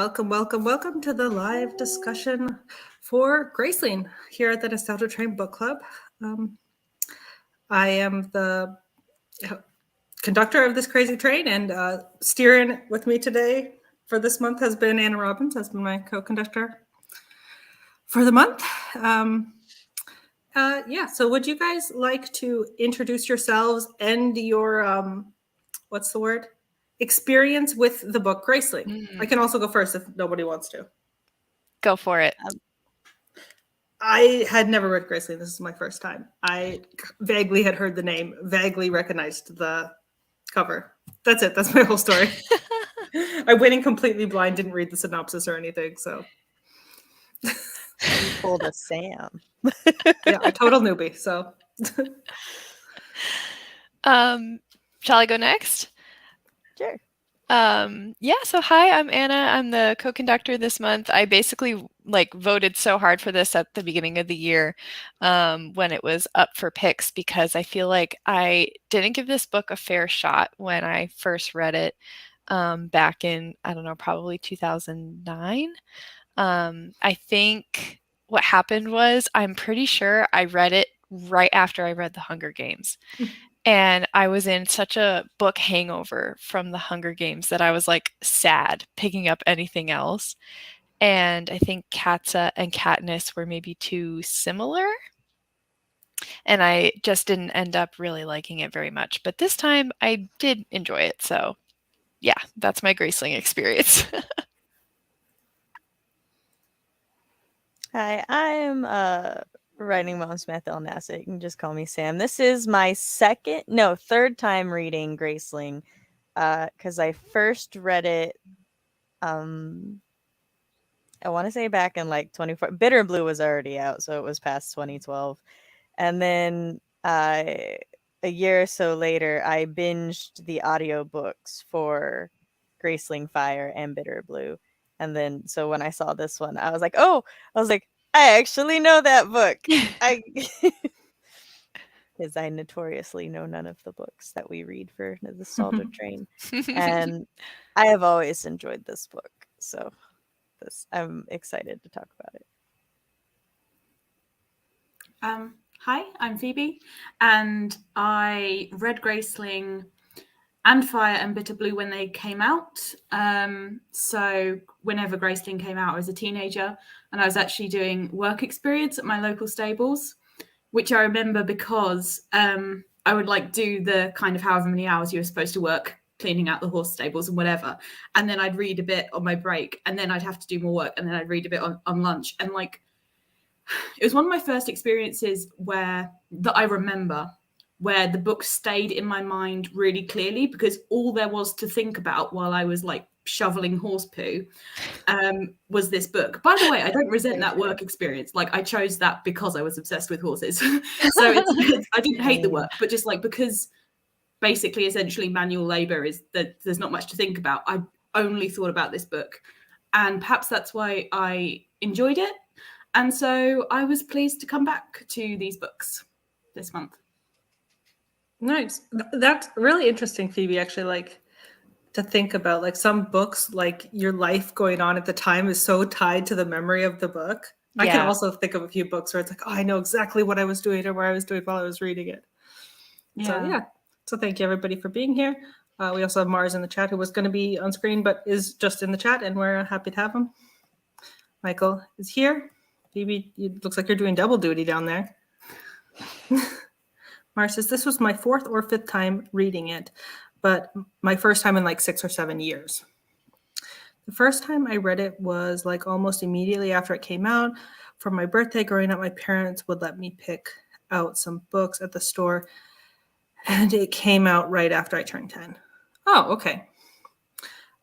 welcome to the live discussion for Graceling here at the Nostalgia Train Book Club. I am the conductor of this crazy train, and steering with me today for this month has been Anna Robbins, has been my co-conductor for the month. So would you guys like to introduce yourselves and your, what's the word? Experience with the book Graceling. I can also go first if nobody wants to. Go for it. I had never read Graceling. This is my first time. I vaguely had heard the name, vaguely recognized the cover. That's it. That's my whole story. I went in completely blind, didn't read the synopsis or anything. So you pulled a Sam. Yeah, a total newbie. So shall I go next? Sure. So hi, I'm Anna. I'm the co-conductor this month. I basically voted so hard for this at the beginning of the year when it was up for picks, because I feel like I didn't give this book a fair shot when I first read it back in, I don't know, probably 2009. I think what happened was, I'm pretty sure I read it right after I read The Hunger Games. And I was in such a book hangover from The Hunger Games that I was sad picking up anything else. And I think Katza and Katniss were maybe too similar. And I just didn't end up really liking it very much. But this time I did enjoy it. So yeah, that's my Graceling experience. Hi, I'm writing Mom Smith El Nassett. You can just call me Sam. This is my third time reading Graceling, because I first read it, I want to say back in 24. Bitter Blue was already out, so it was past 2012. And then a year or so later, I binged the audiobooks for Graceling Fire and Bitter Blue. And then, so when I saw this one, I was like, I actually know that book. Because I notoriously know none of the books that we read for the Nostalgia Train. And I have always enjoyed this book. So I'm excited to talk about it. Hi, I'm Phoebe, and I read Graceling and Fire and Bitter Blue when they came out. So whenever Graceling came out, I was a teenager, and I was actually doing work experience at my local stables, which I remember because I would do the kind of however many hours you were supposed to work cleaning out the horse stables and whatever. And then I'd read a bit on my break, and then I'd have to do more work, and then I'd read a bit on lunch. And it was one of my first experiences that I remember where the book stayed in my mind really clearly, because all there was to think about while I was shoveling horse poo was this book. By the way, I don't resent that work experience. I chose that because I was obsessed with horses. So I didn't hate the work, but just because basically essentially manual labor is that there's not much to think about. I only thought about this book, and perhaps that's why I enjoyed it. And so I was pleased to come back to these books this month. Nice. That's really interesting, Phoebe, actually, to think about some books, your life going on at the time is so tied to the memory of the book. Yeah. I can also think of a few books where it's I know exactly what I was doing or where I was doing while I was reading it. Yeah. So thank you everybody for being here. We also have Mars in the chat, who was going to be on screen but is just in the chat, and we're happy to have him. Michael is here. Phoebe, it looks like you're doing double duty down there. Mars says, this was my 4th or 5th time reading it, but my first time in 6 or 7 years. The first time I read it was almost immediately after it came out. For my birthday growing up, my parents would let me pick out some books at the store, and it came out right after I turned 10. Oh, okay.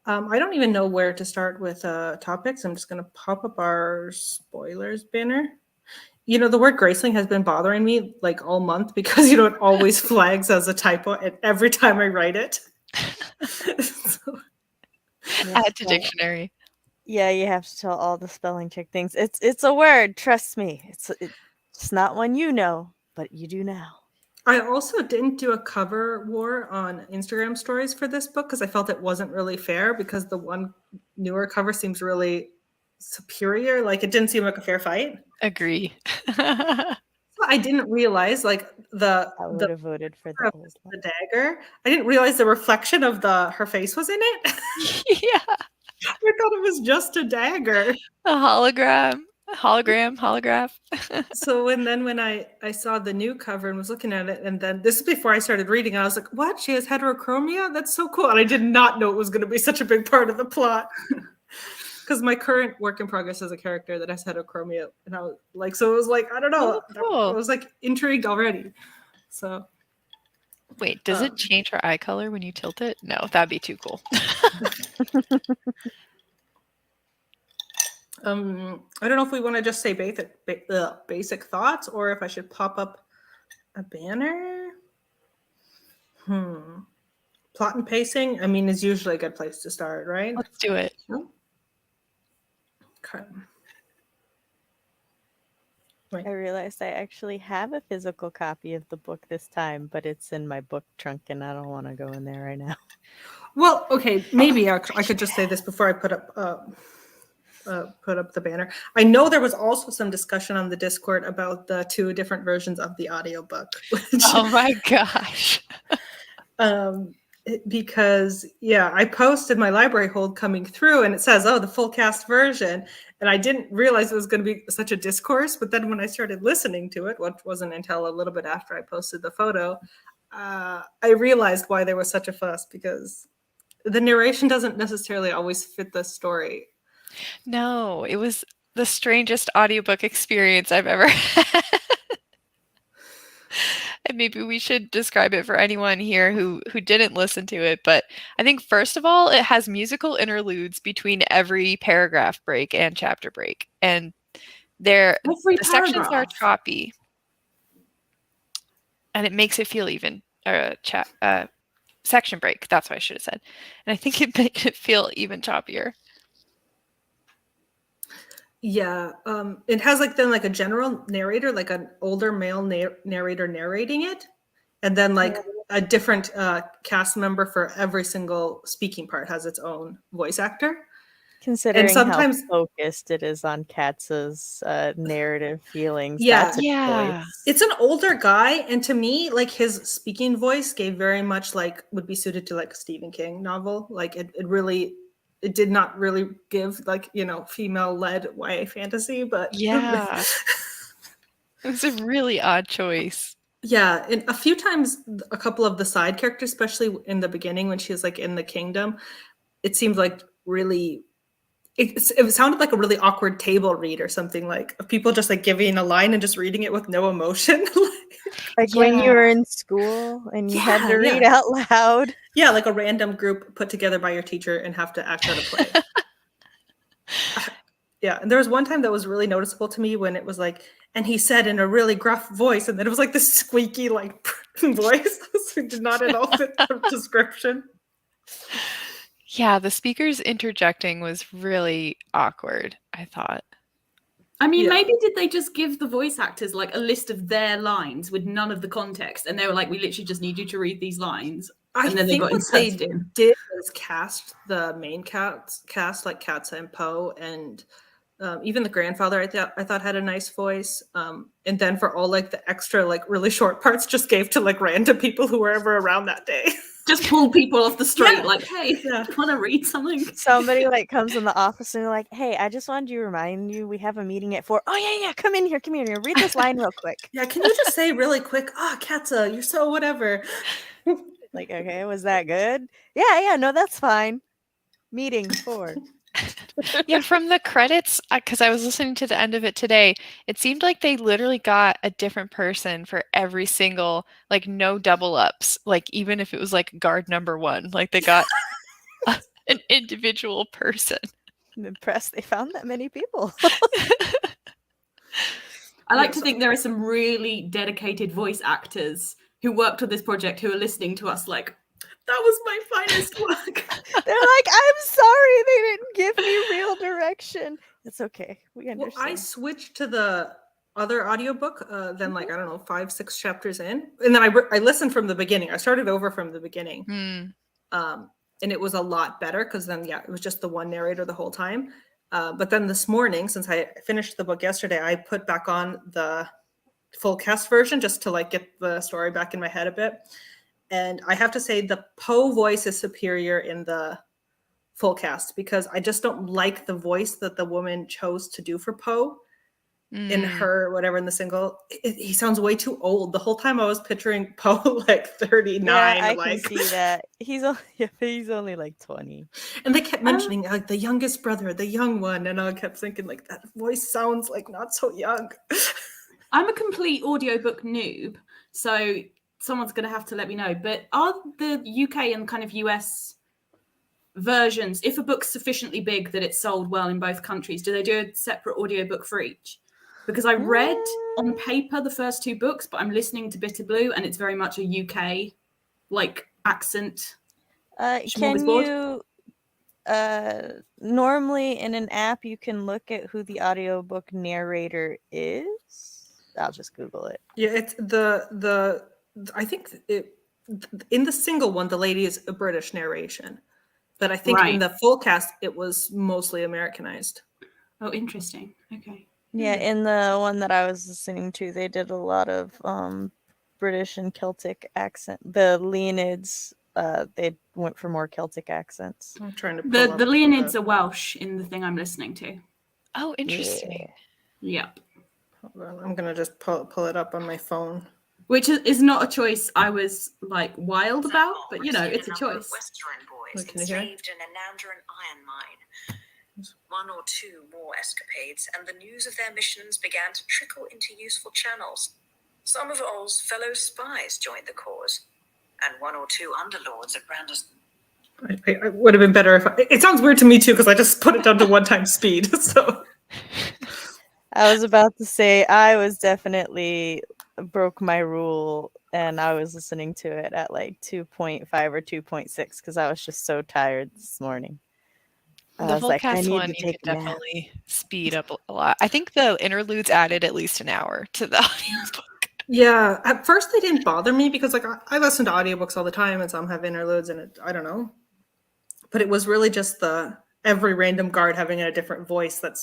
I don't even know where to start with topics. I'm just going to pop up our spoilers banner. The word Graceling has been bothering me all month because, it always flags as a typo and every time I write it. Add to dictionary. Yeah, you have to tell all the spelling check things. It's a word, trust me. It's not one you know, but you do now. I also didn't do a cover war on Instagram stories for this book because I felt it wasn't really fair because the one newer cover seems really superior. Like it didn't seem like a fair fight. Agree. So I didn't realize like I the would have voted for the old one. the dagger. I didn't realize the reflection of her face was in it. Yeah. I thought it was just a dagger. A holograph. So when I saw the new cover and was looking at it, and then this is before I started reading, I was like, what? She has heterochromia? That's so cool. And I did not know it was going to be such a big part of the plot. Because my current work in progress is a character that has heterochromia. And I was like, so it was like, I don't know. Oh, cool. I was like intrigued already. So Wait, does it change her eye color when you tilt it? No, that'd be too cool. I don't know if we want to just say basic thoughts or if I should pop up a banner. Plot and pacing, I mean, is usually a good place to start, right? Let's do it. Okay. I realized I actually have a physical copy of the book this time, but it's in my book trunk and I don't want to go in there right now. Well, okay, maybe I could just say this before I put up the banner. I know there was also some discussion on the Discord about the 2 different versions of the audiobook. Oh my gosh. Because I posted my library hold coming through and it says, oh, the full cast version. And I didn't realize it was going to be such a discourse. But then when I started listening to it, which wasn't until a little bit after I posted the photo, I realized why there was such a fuss, because the narration doesn't necessarily always fit the story. No, it was the strangest audiobook experience I've ever had. And maybe we should describe it for anyone here who didn't listen to it. But I think, first of all, it has musical interludes between every paragraph break and chapter break. And the sections are choppy. And it makes it feel even. Section break, that's what I should have said. And I think it makes it feel even choppier. Yeah, it has then a general narrator, like an older male narrator narrating it, and then a different cast member for every single speaking part has its own voice actor. Considering and sometimes how focused it is on Katz's narrative feelings. Yeah, voice. It's an older guy, and to me, his speaking voice gave very much would be suited to a Stephen King novel. It did not really give female-led YA fantasy, but yeah, it was a really odd choice. Yeah, and a few times, a couple of the side characters, especially in the beginning when she was in the kingdom, it seemed really. It sounded like a really awkward table read or something, of people just giving a line and just reading it with no emotion. When you were in school and you had to read out loud. Yeah, a random group put together by your teacher and have to act out a play. Yeah, and there was one time that was really noticeable to me when it was and he said in a really gruff voice, and then it was this squeaky voice. So it did not at all fit the description. Yeah, the speakers interjecting was really awkward, I thought. I mean, maybe did they just give the voice actors a list of their lines with none of the context, and they were we literally just need you to read these lines, and then they got inserted in. Did was cast the main cast like Katza and Poe, and even the grandfather I thought had a nice voice, and then for all the extra really short parts just gave to random people who were ever around that day. Just pull people off the street, hey, do you want to read something? Somebody comes in the office and they're hey, I just wanted to remind you we have a meeting at 4. Oh yeah, come in here, read this line real quick. Yeah, can you just say really quick, Katza, you're so whatever. Okay, was that good? Yeah, no, that's fine. Meeting 4. Yeah, from the credits, because I was listening to the end of it today, it seemed like they literally got a different person for every single, no double ups, even if it was guard number 1, they got an individual person. I'm impressed they found that many people. I like to think there are some really dedicated voice actors who worked on this project who are listening to us that was my finest work. They're I'm sorry they didn't give me real direction. It's okay. We understand. Well, I switched to the other audiobook than like, I don't know, 5-6 chapters in. And then I listened from the beginning. I started over from the beginning. And it was a lot better because then, yeah, it was just the one narrator the whole time. But then this morning, since I finished the book yesterday, I put back on the full cast version just to like get the story back in my head a bit. And I have to say the Poe voice is superior in the full cast because I just don't like the voice that the woman chose to do for Poe in her, whatever, in the single. He sounds way too old. The whole time I was picturing Poe like 39. Yeah, I like, can see that. He's only like 20. And they kept mentioning like the youngest brother, the young one. And I kept thinking like that voice sounds like not so young. I'm a complete audiobook noob, so someone's going to have to let me know. But are the UK and kind of US versions, if a book's sufficiently big that it's sold well in both countries, do they do a separate audiobook for each? Because I read on paper the first 2 books, but I'm listening to Bitter Blue and it's very much a UK like accent. Can you normally in an app you can look at who the audiobook narrator is? I'll just Google it. Yeah, it's the I think it in the single one the lady is a British narration. But I think in the full cast it was mostly Americanized. Oh, interesting. Okay. Yeah, in the one that I was listening to, they did a lot of British and Celtic accent. The Leonids, they went for more Celtic accents. I'm trying to the Leonids are Welsh in the thing I'm listening to. Oh, interesting. Yep. Hold on, I'm gonna just pull it up on my phone. Which is not a choice I was like wild about, but you know, it's a choice. Western boys Can you hear? enslaved in a Nandarin iron mine. 1 or 2 more escapades, and the news of their missions began to trickle into useful channels. Some of Oll's fellow spies joined the cause, and 1 or 2 underlords at Branderston. I would have been better if it sounds weird to me too because I just put it down to 1x speed. So I was about to say I was definitely broke my rule and I was listening to it at like 2.5 or 2.6 because I was just so tired this morning. The full cast one you could definitely speed up a lot. I think the interludes added at least an hour to the audiobook. Yeah, at first they didn't bother me because like I listen to audiobooks all the time and some have interludes and I don't know. But it was really just the every random guard having a different voice that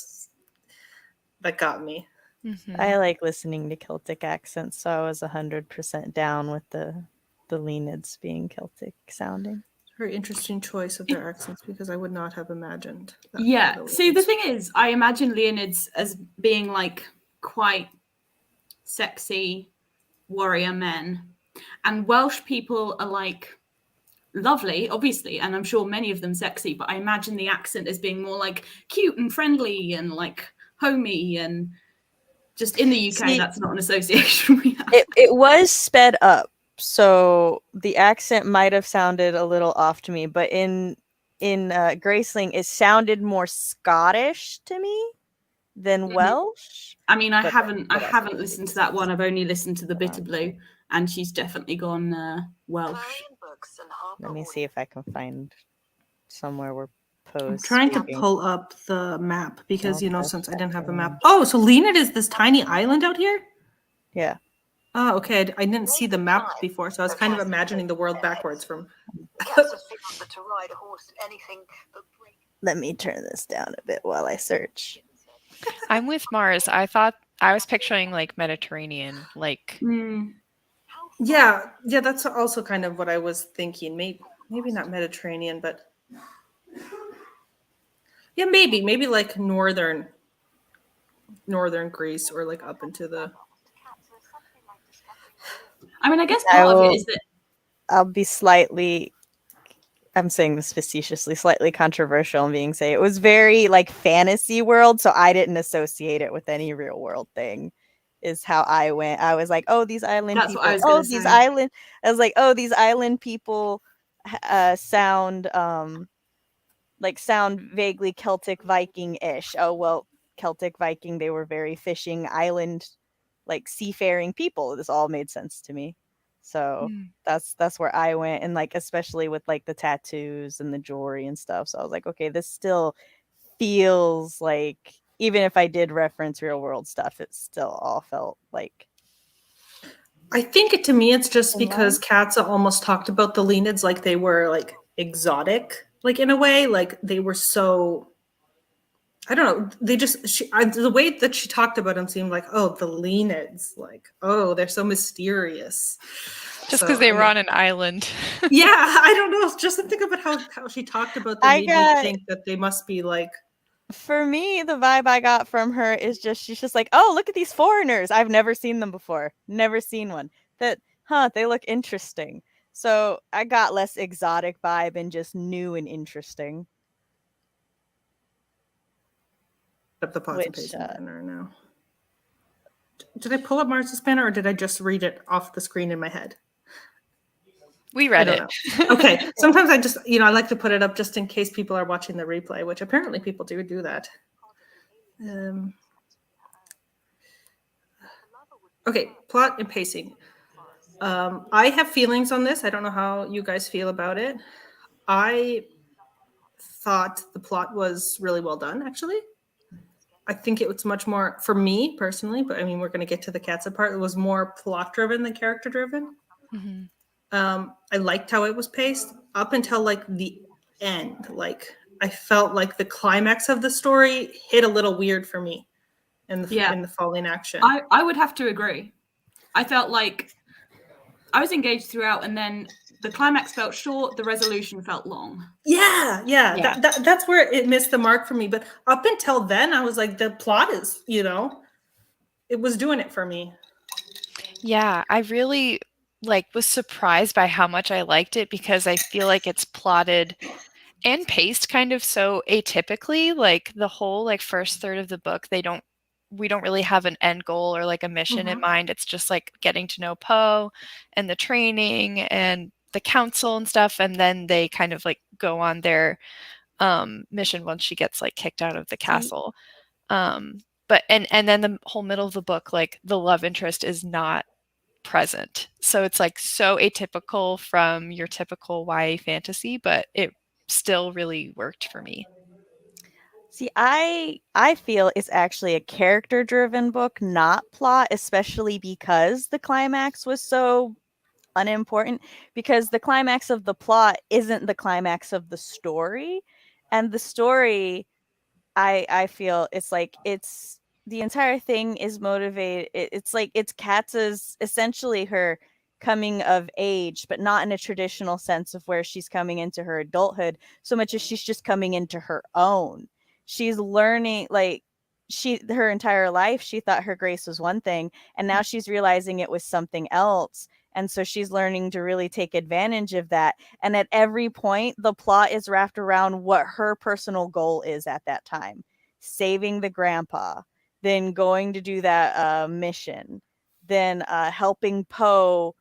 got me. Mm-hmm. I like listening to Celtic accents, so I was 100% down with the Leonids being Celtic sounding. Very interesting choice of their accents because I would not have imagined that. Yeah. See, the thing is, I imagine Leonids as being like quite sexy warrior men, and Welsh people are like lovely, obviously, and I'm sure many of them sexy, but I imagine the accent as being more like cute and friendly and like homey, and just in the UK, that's not an association we have. It was sped up. So the accent might have sounded a little off to me, but in Graceling, it sounded more Scottish to me than Welsh. I mean, I haven't listened to that one. I've only listened to the Bitter Blue, and she's definitely gone Welsh. Let me see if I can find somewhere where I'm trying to pull up the map because since I didn't have a map. Oh, so Leonid is this tiny island out here? Yeah. Oh, okay. I didn't see the map before, so I was kind of imagining the world backwards from. Let me turn this down a bit while I search. I'm with Mars. I thought I was picturing like Mediterranean, like. Yeah, that's also kind of what I was thinking. Maybe not Mediterranean, but yeah, maybe like northern Greece or like up into the. I mean, I guess part of it is that I'll be slightly, I'm saying this facetiously, slightly controversial in being say it was very like fantasy world, so I didn't associate it with any real world thing. Is how I went. I was like, oh, these island people. I was like, oh, these island people sound vaguely Celtic Viking-ish. Oh well, Celtic Viking. They were very fishing island, like seafaring people. This all made sense to me. So that's where I went, and like especially with like the tattoos and the jewelry and stuff. So I was like, okay, this still feels like even if I did reference real world stuff, it still all felt like. I think to me, it's just In because Katza almost talked about the Leonids like they were like exotic, like in a way, like they were so. I don't know. They just the way that she talked about them seemed like, oh, the Leonids, like, oh, they're so mysterious. Just So, because they were on an island. yeah, I don't know. Just think about how she talked about them made me think that they must be like. For me, the vibe I got from her is just she's just like, oh, look at these foreigners. I've never seen them before. Never seen one. They look interesting. So I got less exotic vibe and just new and interesting. Up the pots and pacing banner now. Did I pull up Marcy's banner or did I just read it off the screen in my head? We read it. Okay. Sometimes I just, I like to put it up just in case people are watching the replay, which apparently people do that. Okay, plot and pacing. I have feelings on this. I don't know how you guys feel about it. I thought the plot was really well done, actually. I think it was much more, for me personally, but I mean, we're going to get to the Katza part. It was more plot driven than character driven. Mm-hmm. I liked how it was paced up until like the end. Like I felt like the climax of the story hit a little weird for me in the following action. I would have to agree. I felt like I was engaged throughout, and then the climax felt short, the resolution felt long. Yeah. That's where it missed the mark for me. But up until then, I was like, the plot is, it was doing it for me. Yeah, I really was surprised by how much I liked it because I feel like it's plotted and paced kind of so atypically. Like the whole first third of the book, we don't really have an end goal or like a mission in mind. It's just like getting to know Poe and the training and the council and stuff, and then they kind of like go on their mission once she gets like kicked out of the castle. But and then the whole middle of the book, like the love interest is not present. So it's like so atypical from your typical YA fantasy, but it still really worked for me. See, I feel it's actually a character-driven book, not plot, especially because the climax was so unimportant, because the climax of the plot isn't the climax of the story. And the story, I feel it's the entire thing is motivated. It's like it's Katza's essentially her coming of age, but not in a traditional sense of where she's coming into her adulthood so much as she's just coming into her own. She's learning, her entire life she thought her grace was one thing, and now she's realizing it was something else. And so she's learning to really take advantage of that. And at every point, the plot is wrapped around what her personal goal is at that time. Saving the grandpa, then going to do that mission, then helping Poe,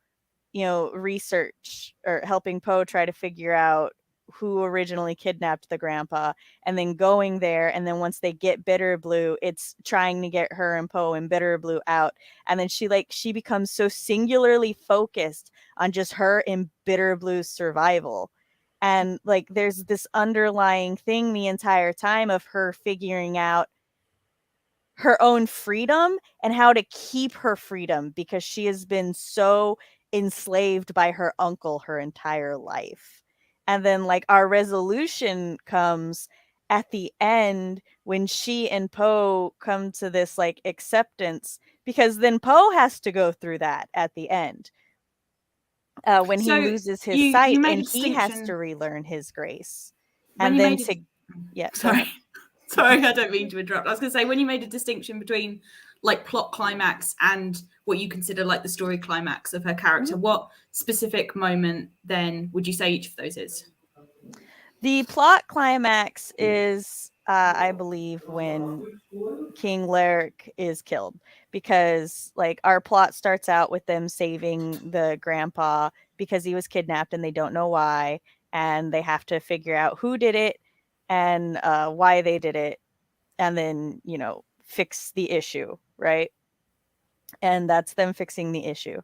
research, or helping Poe try to figure out who originally kidnapped the grandpa, and then going there, and then once they get Bitterblue, it's trying to get her and Poe and Bitterblue out, and then she becomes so singularly focused on just her and Bitterblue's survival. And there's this underlying thing the entire time of her figuring out her own freedom and how to keep her freedom, because she has been so enslaved by her uncle her entire life. And then our resolution comes at the end when she and Poe come to this acceptance, because then Poe has to go through that at the end. When he loses his sight, and he has to relearn his grace. And then sorry, I don't mean to interrupt. I was going to say, when you made a distinction between plot climax and what you consider the story climax of her character, what specific moment then would you say each of those is? The plot climax is, I believe, when King Lyric is killed, because our plot starts out with them saving the grandpa because he was kidnapped and they don't know why, and they have to figure out who did it and why they did it, and then fix the issue, right? And that's them fixing the issue.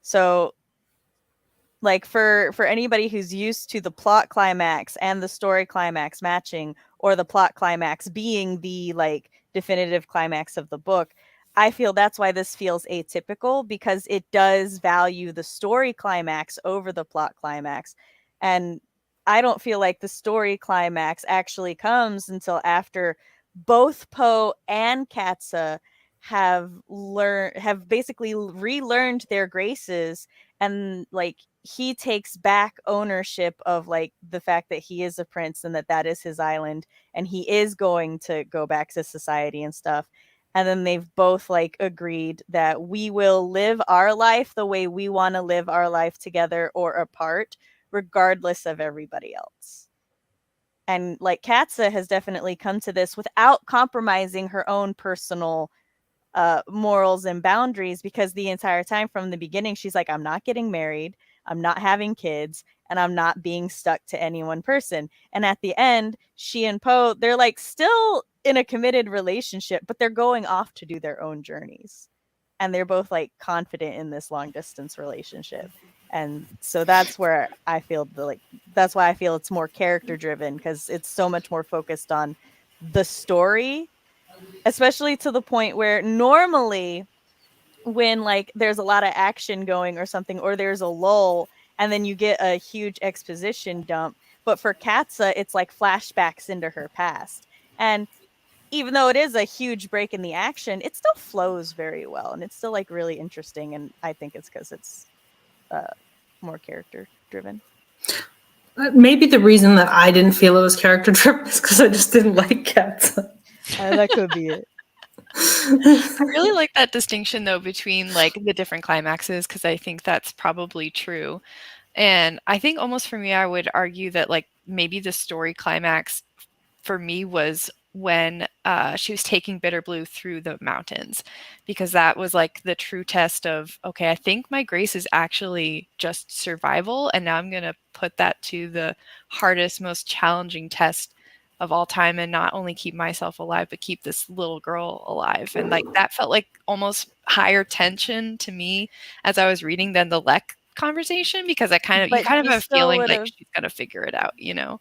So for anybody who's used to the plot climax and the story climax matching, or the plot climax being the definitive climax of the book. I feel that's why this feels atypical, because it does value the story climax over the plot climax. And I don't feel like the story climax actually comes until after both Poe and Katza have basically relearned their graces, and like he takes back ownership of like the fact that he is a prince and that is his island, and he is going to go back to society and stuff. And then they've both like agreed that we will live our life the way we want to live our life, together or apart, regardless of everybody else. And like Katza has definitely come to this without compromising her own personal morals and boundaries, because the entire time from the beginning, she's like, I'm not getting married, I'm not having kids, and I'm not being stuck to any one person. And at the end, she and Poe, they're like still in a committed relationship, but they're going off to do their own journeys. And they're both like confident in this long distance relationship. And so that's where I feel that's why I feel it's more character driven, because it's so much more focused on the story, especially to the point where normally when like there's a lot of action going or something, or there's a lull and then you get a huge exposition dump, but for Katza it's like flashbacks into her past. And even though it is a huge break in the action, it still flows very well, and it's still like really interesting. And I think it's because it's more character driven. Maybe the reason that I didn't feel it was character driven is because I just didn't like cats. That could be it. I really like that distinction though between like the different climaxes, because I think that's probably true. And I think almost for me, I would argue that like maybe the story climax for me was when she was taking Bitter Blue through the mountains, because that was like the true test of, okay, I think my grace is actually just survival, and now I'm going to put that to the hardest, most challenging test of all time, and not only keep myself alive, but keep this little girl alive. And like that felt like almost higher tension to me as I was reading than the Lek conversation, because you kind of have a feeling like she's going to figure it out, you know?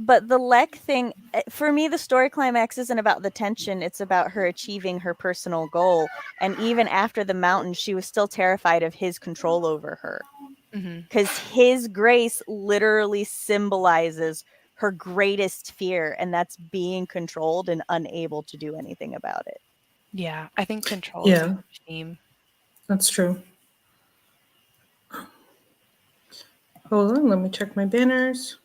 But the Lek thing, for me, the story climax isn't about the tension. It's about her achieving her personal goal. And even after the mountain, she was still terrified of his control over her. Because his grace literally symbolizes her greatest fear, and that's being controlled and unable to do anything about it. Yeah, I think control is a theme. That's true. Hold on, let me check my banners.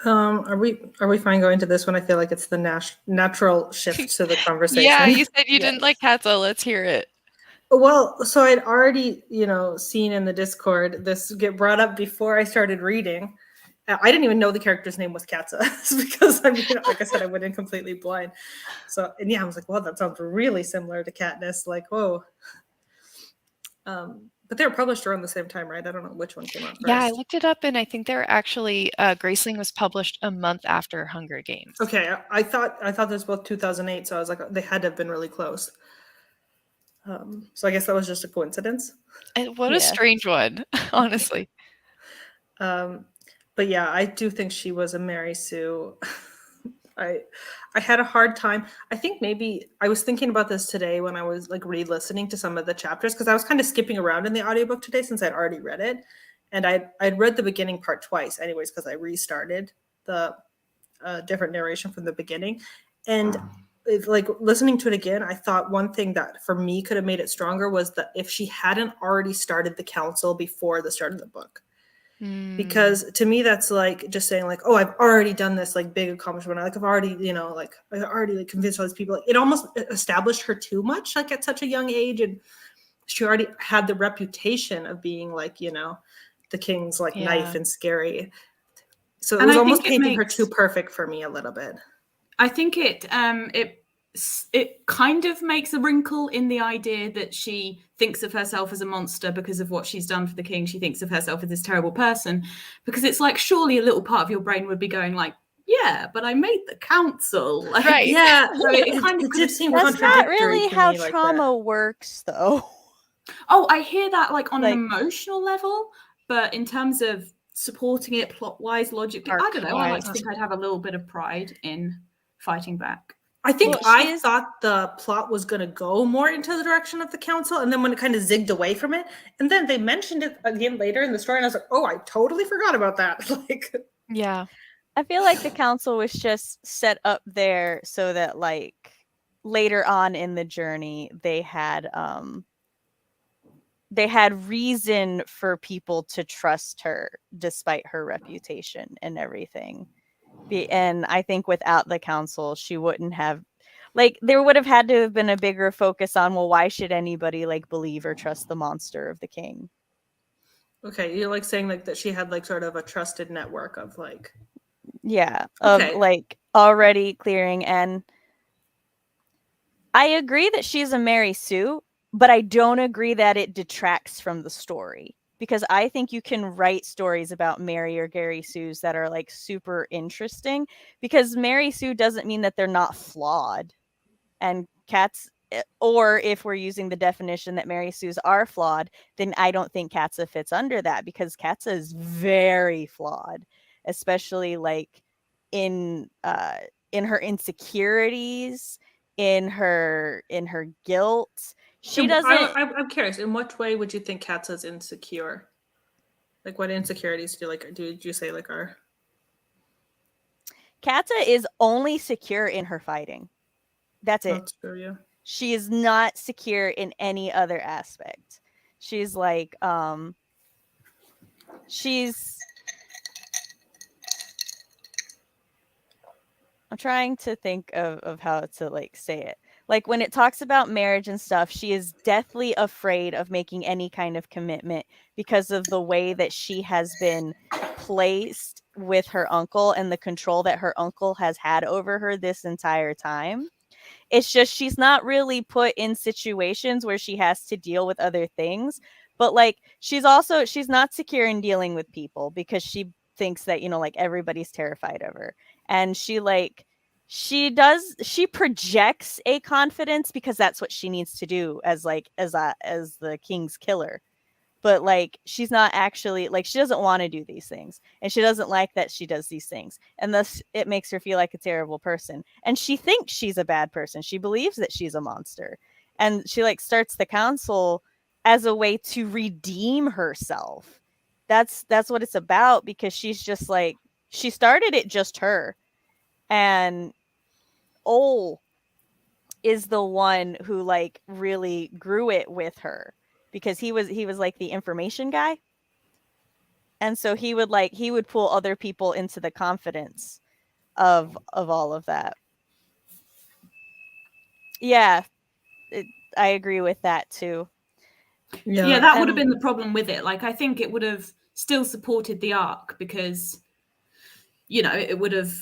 Are we fine going to this one? I feel like it's the natural shift to the conversation. Yeah, you said you didn't like Katza. Let's hear it. Well, so I'd already, seen in the Discord this get brought up before I started reading. I didn't even know the character's name was Katza because like I said, I went in completely blind. So, and yeah, I was like, well, that sounds really similar to Katniss. Like, whoa. But they were published around the same time, right? I don't know which one came out first. Yeah, I looked it up, and I think they're actually Graceling was published a month after Hunger Games. Okay, I thought this was both 2008, so I was like, they had to have been really close. So I guess that was just a coincidence. And what a strange one, honestly. But yeah, I do think she was a Mary Sue. I had a hard time. I think maybe I was thinking about this today when I was like re-listening to some of the chapters, because I was kind of skipping around in the audiobook today since I'd already read it. And I'd read the beginning part twice anyways, because I restarted the different narration from the beginning. And like listening to it again, I thought one thing that for me could have made it stronger was that if she hadn't already started the council before the start of the book. Because to me, that's like just saying like, oh, I've already done this like big accomplishment. I've already, I already convinced all these people. Like, it almost established her too much, like at such a young age. And she already had the reputation of being like, the king's like knife and scary. So it was almost painting her too perfect for me a little bit. I think it kind of makes a wrinkle in the idea that she thinks of herself as a monster because of what she's done for the king. She thinks of herself as this terrible person, because it's like, surely a little part of your brain would be going like, yeah, but I made the council. Like, right. Yeah. So it kind of did seem that's not contradictory really to how me, trauma like works, though. Oh, I hear that like on an emotional level, but in terms of supporting it plot-wise, logically, I don't know. I like to think I'd have a little bit of pride in fighting back. I think Well, she I is- thought the plot was going to go more into the direction of the council, and then when it kind of zigged away from it, and then they mentioned it again later in the story, and I was like, oh, I totally forgot about that. Like, Yeah. I feel like the council was just set up there so that like later on in the journey they had reason for people to trust her despite her reputation and everything. And I think without the council, she wouldn't have, like, there would have had to have been a bigger focus on, well, why should anybody like believe or trust the monster of the king? okay, you're like saying like that she had like sort of a trusted network of like, Yeah, of okay, like already clearing. And I agree that she's a Mary Sue, but I don't agree that it detracts from the story, because I think you can write stories about Mary or Gary Sues that are like super interesting, because Mary Sue doesn't mean that they're not flawed. And cats, or if we're using the definition that Mary Sues are flawed, then I don't think Katza fits under that, because Katza is very flawed, especially like in her insecurities, in her guilt. She doesn't. I'm curious. In what way would you think Katza's insecure? Like, what insecurities do you say like are? Katza is only secure in her fighting. That's it. That's true, yeah. She is not secure in any other aspect. She's like, she's. I'm trying to think of how to like say it. Like when it talks about marriage and stuff, she is deathly afraid of making any kind of commitment because of the way that she has been placed with her uncle and the control that her uncle has had over her this entire time. It's just she's not really put in situations where she has to deal with other things. But like she's not secure in dealing with people because she thinks that, like everybody's terrified of her. And she projects a confidence because that's what she needs to do as the king's killer. But like she's not actually, like, she doesn't want to do these things, and she doesn't like that she does these things, and thus it makes her feel like a terrible person, and she thinks she's a bad person. She believes that she's a monster, and she like starts the council as a way to redeem herself. That's what it's about, because she's just like, she started it just her, and Ol is the one who like really grew it with her, because he was like the information guy. And so he would pull other people into the confidence of all of that. Yeah, I agree with that too. Yeah, that would have been the problem with it. Like, I think it would have still supported the arc because, it would have,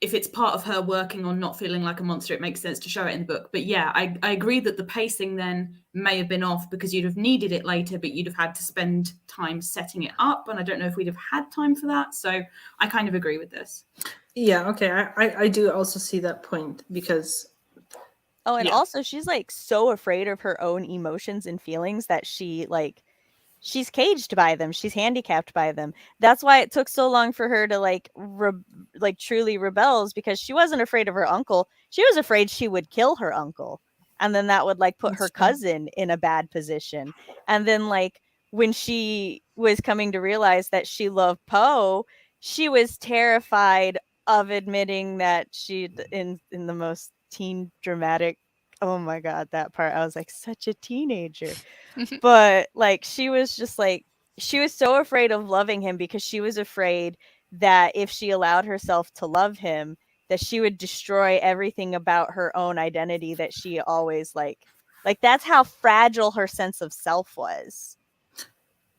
if it's part of her working on not feeling like a monster, it makes sense to show it in the book. But yeah, I agree that the pacing then may have been off because you'd have needed it later, but you'd have had to spend time setting it up. And I don't know if we'd have had time for that. So I kind of agree with this. Yeah, okay. I do also see that point because... Oh, and also she's like so afraid of her own emotions and feelings that she's caged by them. She's handicapped by them. That's why it took so long for her to truly rebels, because she wasn't afraid of her uncle. She was afraid she would kill her uncle. And then that would like put her cousin in a bad position. And then like when she was coming to realize that she loved Poe, she was terrified of admitting that she in the most teen dramatic, oh my god, that part, I was like such a teenager. But like she was just like, she was so afraid of loving him because she was afraid that if she allowed herself to love him, that she would destroy everything about her own identity that she always like that's how fragile her sense of self was.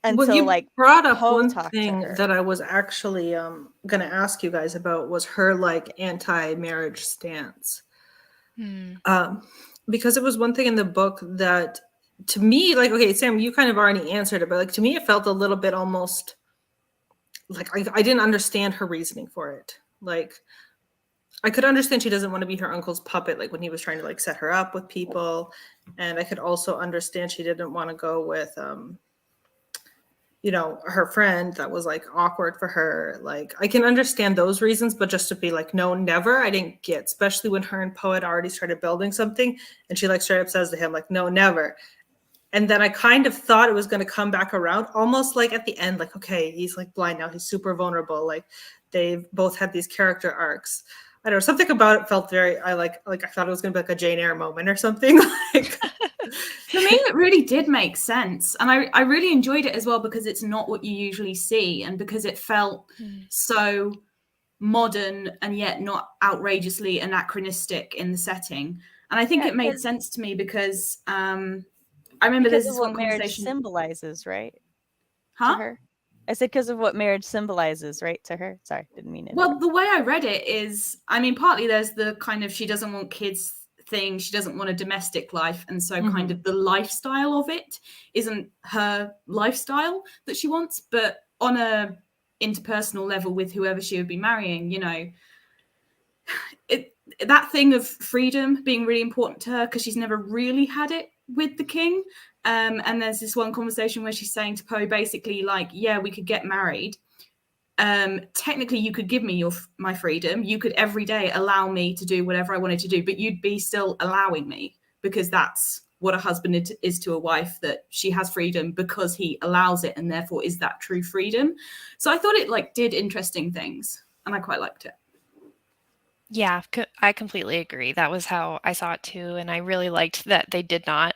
Until well, you like brought up Poe one talked to thing her. that I was actually going to ask you guys about was her like anti-marriage stance. Because it was one thing in the book that to me, like, okay, Sam, you kind of already answered it, but like to me it felt a little bit almost like I didn't understand her reasoning for it. Like I could understand she doesn't want to be her uncle's puppet, like when he was trying to like set her up with people. And I could also understand she didn't want to go with you know, her friend, that was like awkward for her. Like, I can understand those reasons, but just to be like, no, never, I didn't get, especially when her and Poe had already started building something, and she like straight up says to him, like, no, never. And then I kind of thought it was going to come back around, almost like at the end, like, okay, he's like blind now, he's super vulnerable. Like, they've both had these character arcs. I don't know, something about it felt very, I thought it was going to be like a Jane Eyre moment or something. Like, for me, it really did make sense. And I really enjoyed it as well because it's not what you usually see and because it felt so modern and yet not outrageously anachronistic in the setting. And I think it made sense to me because I remember there's this what one marriage conversation. symbolizes, right? Huh? To her. I said because of what marriage symbolizes, right? To her. Sorry, didn't mean it. Well, the way I read it is, I mean, partly there's the kind of she doesn't want kids thing, she doesn't want a domestic life, and so kind of the lifestyle of it isn't her lifestyle that she wants, but on a interpersonal level with whoever she would be marrying, you know, that thing of freedom being really important to her because she's never really had it with the king. And there's this one conversation where she's saying to Poe basically like, yeah, we could get married. Technically you could give me my freedom. You could every day allow me to do whatever I wanted to do, but you'd be still allowing me because that's what a husband is to a wife, that she has freedom because he allows it, and therefore is that true freedom. So I thought it like did interesting things and I quite liked it. Yeah, I completely agree. That was how I saw it too. And I really liked that they did not,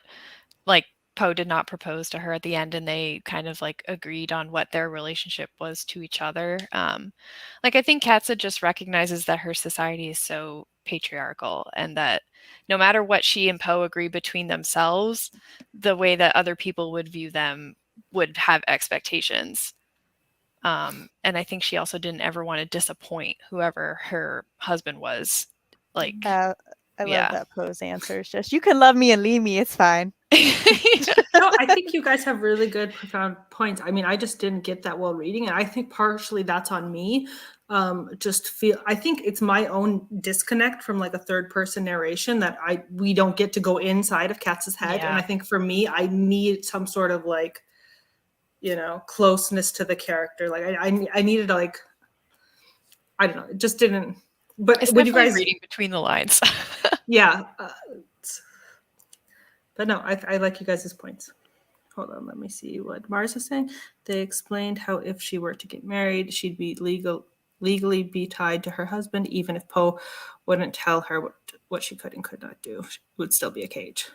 like, Poe did not propose to her at the end, and they kind of like agreed on what their relationship was to each other. Like, I think Katza just recognizes that her society is so patriarchal, and that no matter what she and Poe agree between themselves, the way that other people would view them would have expectations. And I think she also didn't ever want to disappoint whoever her husband was. Like, I love that Poe's answer. It's just, you can love me and leave me, it's fine. No, I think you guys have really good, profound points. I mean, I just didn't get that while reading it. I think partially that's on me. I think it's my own disconnect from like a third person narration that we don't get to go inside of Katz's head. Yeah. And I think for me, I need some sort of like, you know, closeness to the character. Like I needed like, I don't know, it just didn't. But it's when you definitely guys reading between the lines. yeah. But no, I like you guys' points. Hold on, let me see what Mars is saying. They explained how if she were to get married, she'd be legally be tied to her husband, even if Poe wouldn't tell her what she could and could not do. It would still be a cage.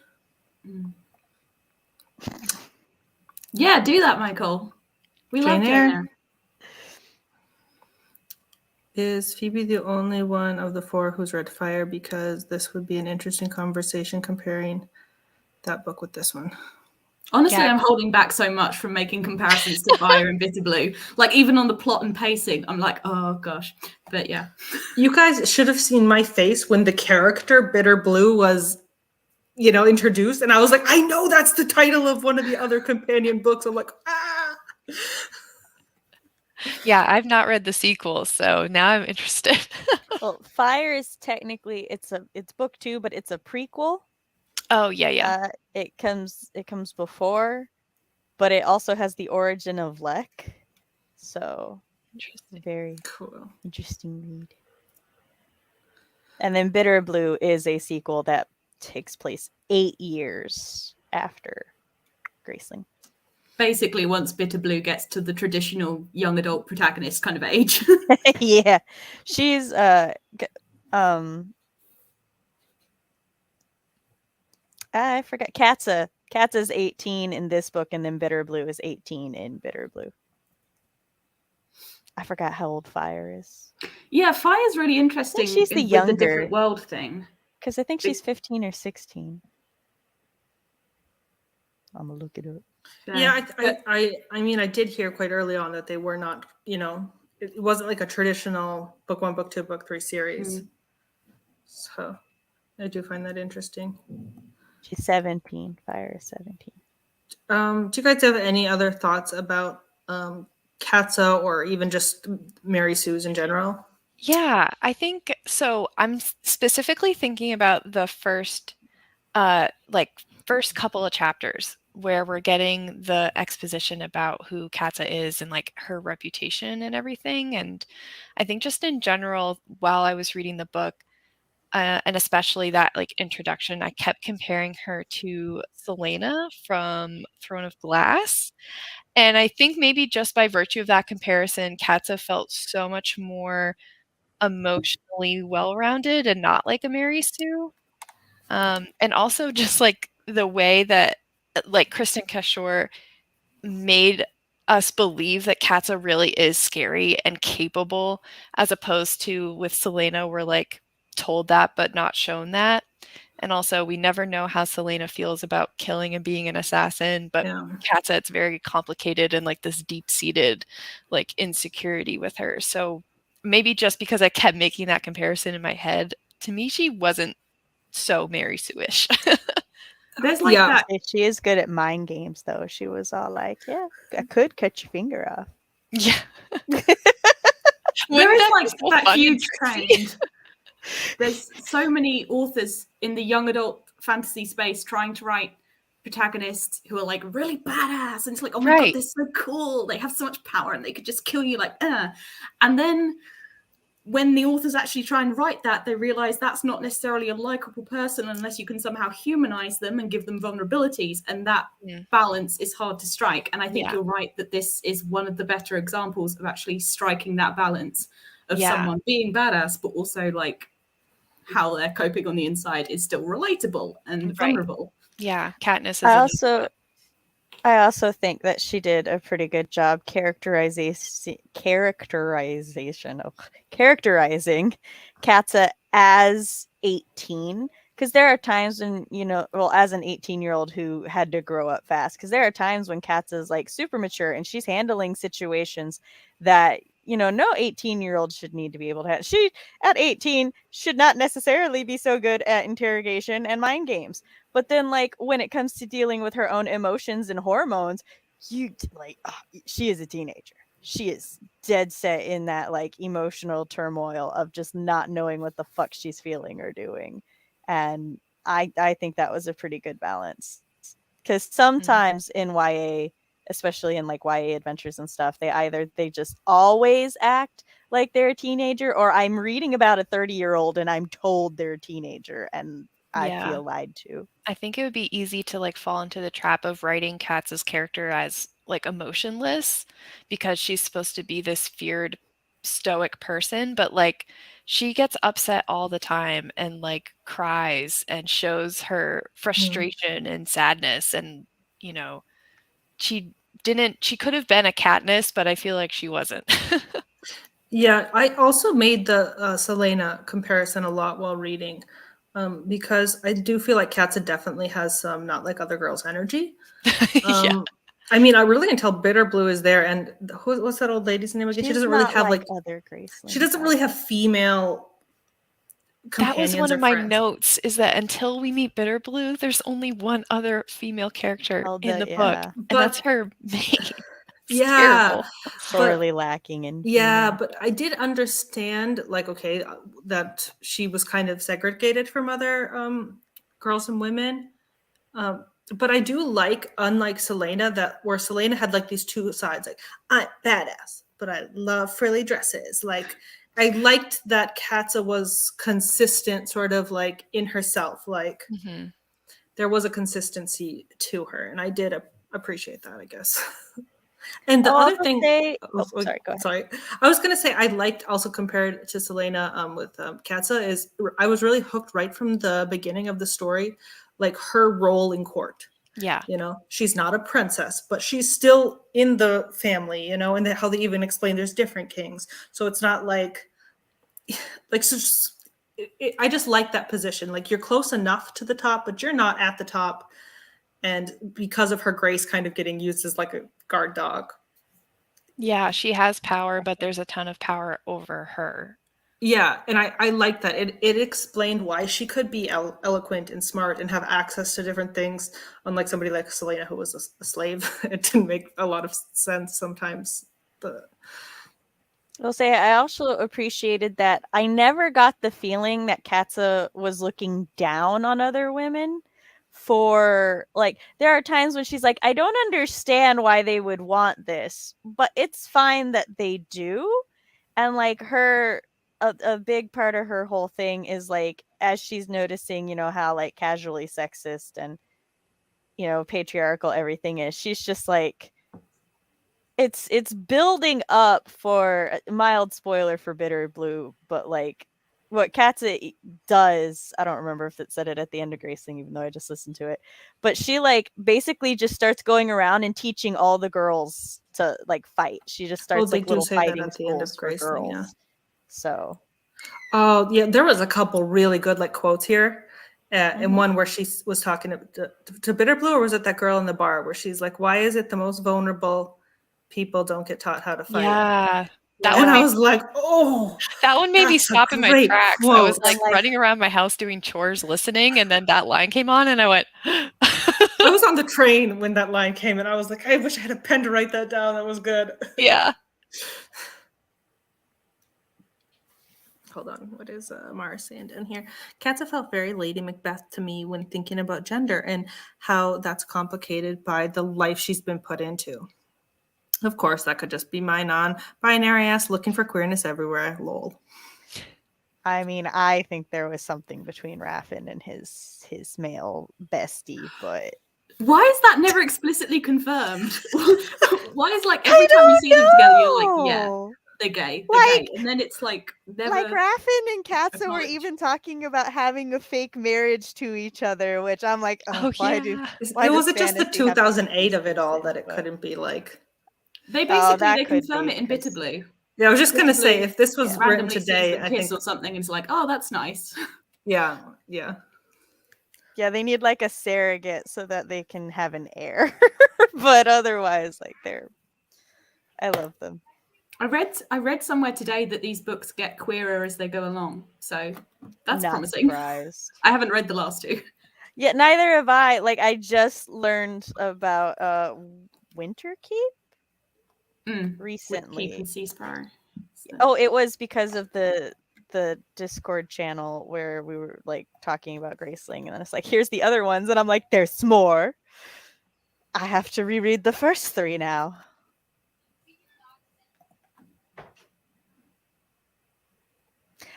Yeah, do that, Michael. We love Jane Eyre. Is Phoebe the only one of the four who's read Fire? Because this would be an interesting conversation comparing that book with this one. Honestly, yeah. I'm holding back so much from making comparisons to Fire and Bitter Blue. Like, even on the plot and pacing, I'm like, oh gosh. But yeah. You guys should have seen my face when the character Bitter Blue was, you know, introduced. And I was like, I know that's the title of one of the other companion books. I'm like, ah. Yeah, I've not read the sequel, so now I'm interested. Well, Fire is technically, it's book 2, but it's a prequel. Oh, yeah. It comes before, but it also has the origin of Lek. So, interesting. Very cool. Interesting read. And then Bitter Blue is a sequel that takes place 8 years after Graceling. Basically, once Bitter Blue gets to the traditional young adult protagonist kind of age. Yeah. She's I forgot. Katza's 18 in this book, and then Bitter Blue is 18 in Bitter Blue. I forgot how old Fire is. Yeah, Fire's really interesting. She's the younger. The different world thing. Because I think she's 15 or 16. I'm gonna look it up. Yeah, I mean, I did hear quite early on that they were not, you know, it wasn't like a traditional book 1, book 2, book 3 series. So I do find that interesting. She's 17. Fire is 17. Do you guys have any other thoughts about Katza or even just Mary Sue's in general? Yeah, I think so. I'm specifically thinking about the first couple of chapters. where we're getting the exposition about who Katza is and like her reputation and everything. And I think just in general, while I was reading the book, and especially that like introduction, I kept comparing her to Selena from Throne of Glass. And I think maybe just by virtue of that comparison, Katza felt so much more emotionally well-rounded and not like a Mary Sue. And also just like the way that like Kristen Cashore made us believe that Katza really is scary and capable, as opposed to with Selena, we're like told that but not shown that. And also, we never know how Selena feels about killing and being an assassin, but Yeah. Katza, it's very complicated and like this deep-seated like insecurity with her. So maybe just because I kept making that comparison in my head, to me, she wasn't so Mary Sue-ish. There's like Yeah. that. She is good at mind games, though. She was all like, "Yeah, I could cut your finger off." Yeah. There Wouldn't is that be like so that fun and huge crazy? trend. There's so many authors in the young adult fantasy space trying to write protagonists who are like really badass, and it's like, oh my god, Right. they're so cool. They have so much power, and they could just kill you like, And then when the authors actually try and write that, they realize that's not necessarily a likable person unless you can somehow humanize them and give them vulnerabilities. And that balance is hard to strike. And I think you're right that this is one of the better examples of actually striking that balance of someone being badass, but also like how they're coping on the inside is still relatable and vulnerable. Yeah, Katniss is I also think that she did a pretty good job characterizing Katza as 18. Because there are times when, as an 18-year-old who had to grow up fast, because there are times when Katza is like super mature and she's handling situations that, no 18-year-old should need to be able to have. She, at 18, should not necessarily be so good at interrogation and mind games. But then, like, when it comes to dealing with her own emotions and hormones, she is a teenager. She is dead set in that, like, emotional turmoil of just not knowing what the fuck she's feeling or doing. And I think that was a pretty good balance. Because sometimes in YA, especially in, like, YA adventures and stuff, they just always act like they're a teenager, or I'm reading about a 30-year-old and I'm told they're a teenager, and I feel lied to. I think it would be easy to like fall into the trap of writing Katz's character as like emotionless because she's supposed to be this feared stoic person, but like she gets upset all the time and like cries and shows her frustration and sadness, and she could have been a Katniss, but I feel like she wasn't. Yeah, I also made the Selena comparison a lot while reading, because I do feel like Katza definitely has some not like other girls energy. I mean, I really can tell Bitter Blue is there, and what's that old lady's name again? She doesn't really have like other Graceling. She doesn't really have female companions. That was one of my friends. notes, is that until we meet Bitter Blue, there's only one other female character in the book, and that's her maid. Terrible. Sorely lacking in but I did understand, like, okay, that she was kind of segregated from other girls and women, but I do like, unlike Selena, where Selena had like these two sides, like, I'm badass, but I love frilly dresses. Like, I liked that Katza was consistent, sort of like in herself. Like, there was a consistency to her, and I did appreciate that, I guess. And the other thing, sorry, go ahead. Sorry, I was gonna say I liked, also compared to Selena with Katza, is I was really hooked right from the beginning of the story, like her role in court. Yeah, she's not a princess, but she's still in the family. And how they even explain there's different kings, so it's not like I just like that position. Like, you're close enough to the top, but you're not at the top. And because of her grace kind of getting used as like a guard dog. Yeah, she has power, but there's a ton of power over her. Yeah, and I like that. It explained why she could be eloquent and smart and have access to different things, unlike somebody like Selena, who was a slave. It didn't make a lot of sense sometimes. But I'll say I also appreciated that I never got the feeling that Katza was looking down on other women for like there are times when she's like, I don't understand why they would want this, but it's fine that they do. And like a big part of her whole thing is like, as she's noticing, you know, how like casually sexist and, you know, patriarchal everything is, she's just like, it's building up for a mild spoiler for Bitter Blue, but like what Katza does, I don't remember if it said it at the end of Graceling, even though I just listened to it, but she like basically just starts going around and teaching all the girls to like fight. She just starts they like do little say that fighting at the end of schools for Graceling, girls. yeah. So Oh, yeah, there was a couple really good like quotes here. And one where she was talking to Bitter Blue, or was it that girl in the bar where she's like, why is it the most vulnerable people don't get taught how to fight? Yeah. That And one I made, was like, oh, that one made me that's a stop in my great tracks. I was quote. like I'm like- running around my house doing chores, listening, and then that line came on, and I went. I was on the train when that line came, and I was like, I wish I had a pen to write that down. That was good. Yeah. Hold on, what is Mara saying in here? Katza felt very Lady Macbeth to me when thinking about gender and how that's complicated by the life she's been put into. Of course, that could just be my non-binary ass looking for queerness everywhere. Lol. I mean, I think there was something between Raffin and his male bestie, but Why is that never explicitly confirmed? Why is like every time you see them together, you're like, yeah, no! they're gay, they're Like- gay, and then it's like never. Like Raffin and Katza were acknowledged. even talking about having a fake marriage to each other, which I'm like, Oh, why yeah. do It was it just the fantasy have to be 2008 of it all explicit, that it but- couldn't be like. They Oh, basically that they could confirm be it in Bitter because- Blue. Yeah, I was just gonna Bitter say Blue if this was written randomly sees today, them I kiss think or something, and it's like, oh, that's nice. yeah. Yeah, they need like a surrogate so that they can have an heir. But otherwise, like I love them. I read somewhere today that these books get queerer as they go along, so that's Not promising. surprised. I haven't read the last two. Yeah, neither have I. Like I just learned about Winterkeep Keep recently. and Ceasefire. So- Oh, it was because of the Discord channel where we were like talking about Graceling, and then it's like, here's the other ones, and I'm like, there's more. I have to reread the first 3 now.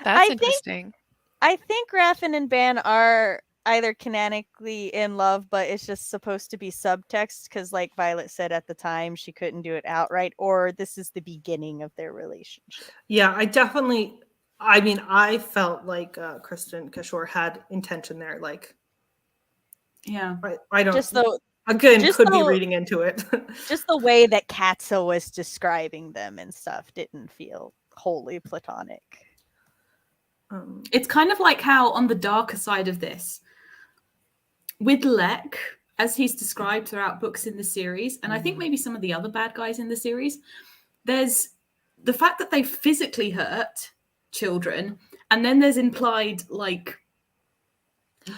That's I think- interesting. I think Raffin and Ban are either canonically in love, but it's just supposed to be subtext because, like Violet said at the time, she couldn't do it outright, or this is the beginning of their relationship. Yeah, I felt like Kristen Cashore had intention there. Like, yeah. I don't. Just though, Again, just could be though- reading into it. just the way that Katza was describing them and stuff didn't feel wholly platonic. It's kind of like how on the darker side of this, with Lek, as he's described throughout books in the series, and I think maybe some of the other bad guys in the series, there's the fact that they physically hurt children, and then there's implied like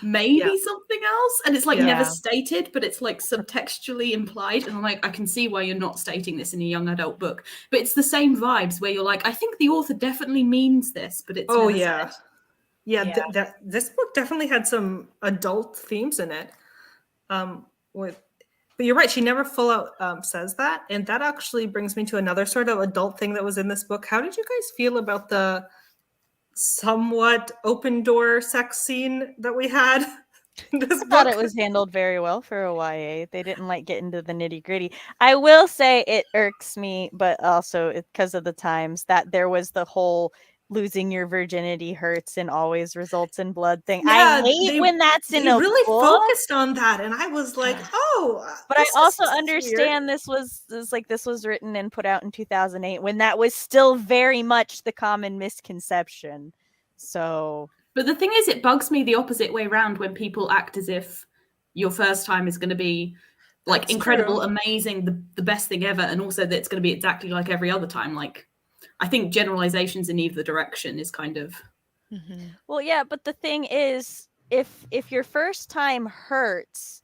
maybe Yeah. something else, and it's like Yeah. never stated, but it's like subtextually implied, and I'm like, I can see why you're not stating this in a young adult book, but it's the same vibes where you're like, I think the author definitely means this, but it's Oh never yeah. said. Yeah, this book definitely had some adult themes in it. But you're right, she never full out says that, and that actually brings me to another sort of adult thing that was in this book. How did you guys feel about the somewhat open door sex scene that we had in this I thought book? it was handled very well for a YA. They didn't like get into the nitty gritty. I will say it irks me, but also because of the times that there was the whole losing your virginity hurts and always results in blood thing. Yeah, I hate they- when that's in They a really book. focused on that, and I was like, oh. But I this also is weird. understand this was written and put out in 2008 when that was still very much the common misconception. So But the thing is, it bugs me the opposite way around when people act as if your first time is going to be like That's incredible, true. amazing, the best thing ever, and also that it's going to be exactly like every other time. Like, I think generalizations in either direction is kind of well, yeah, but the thing is, if your first time hurts,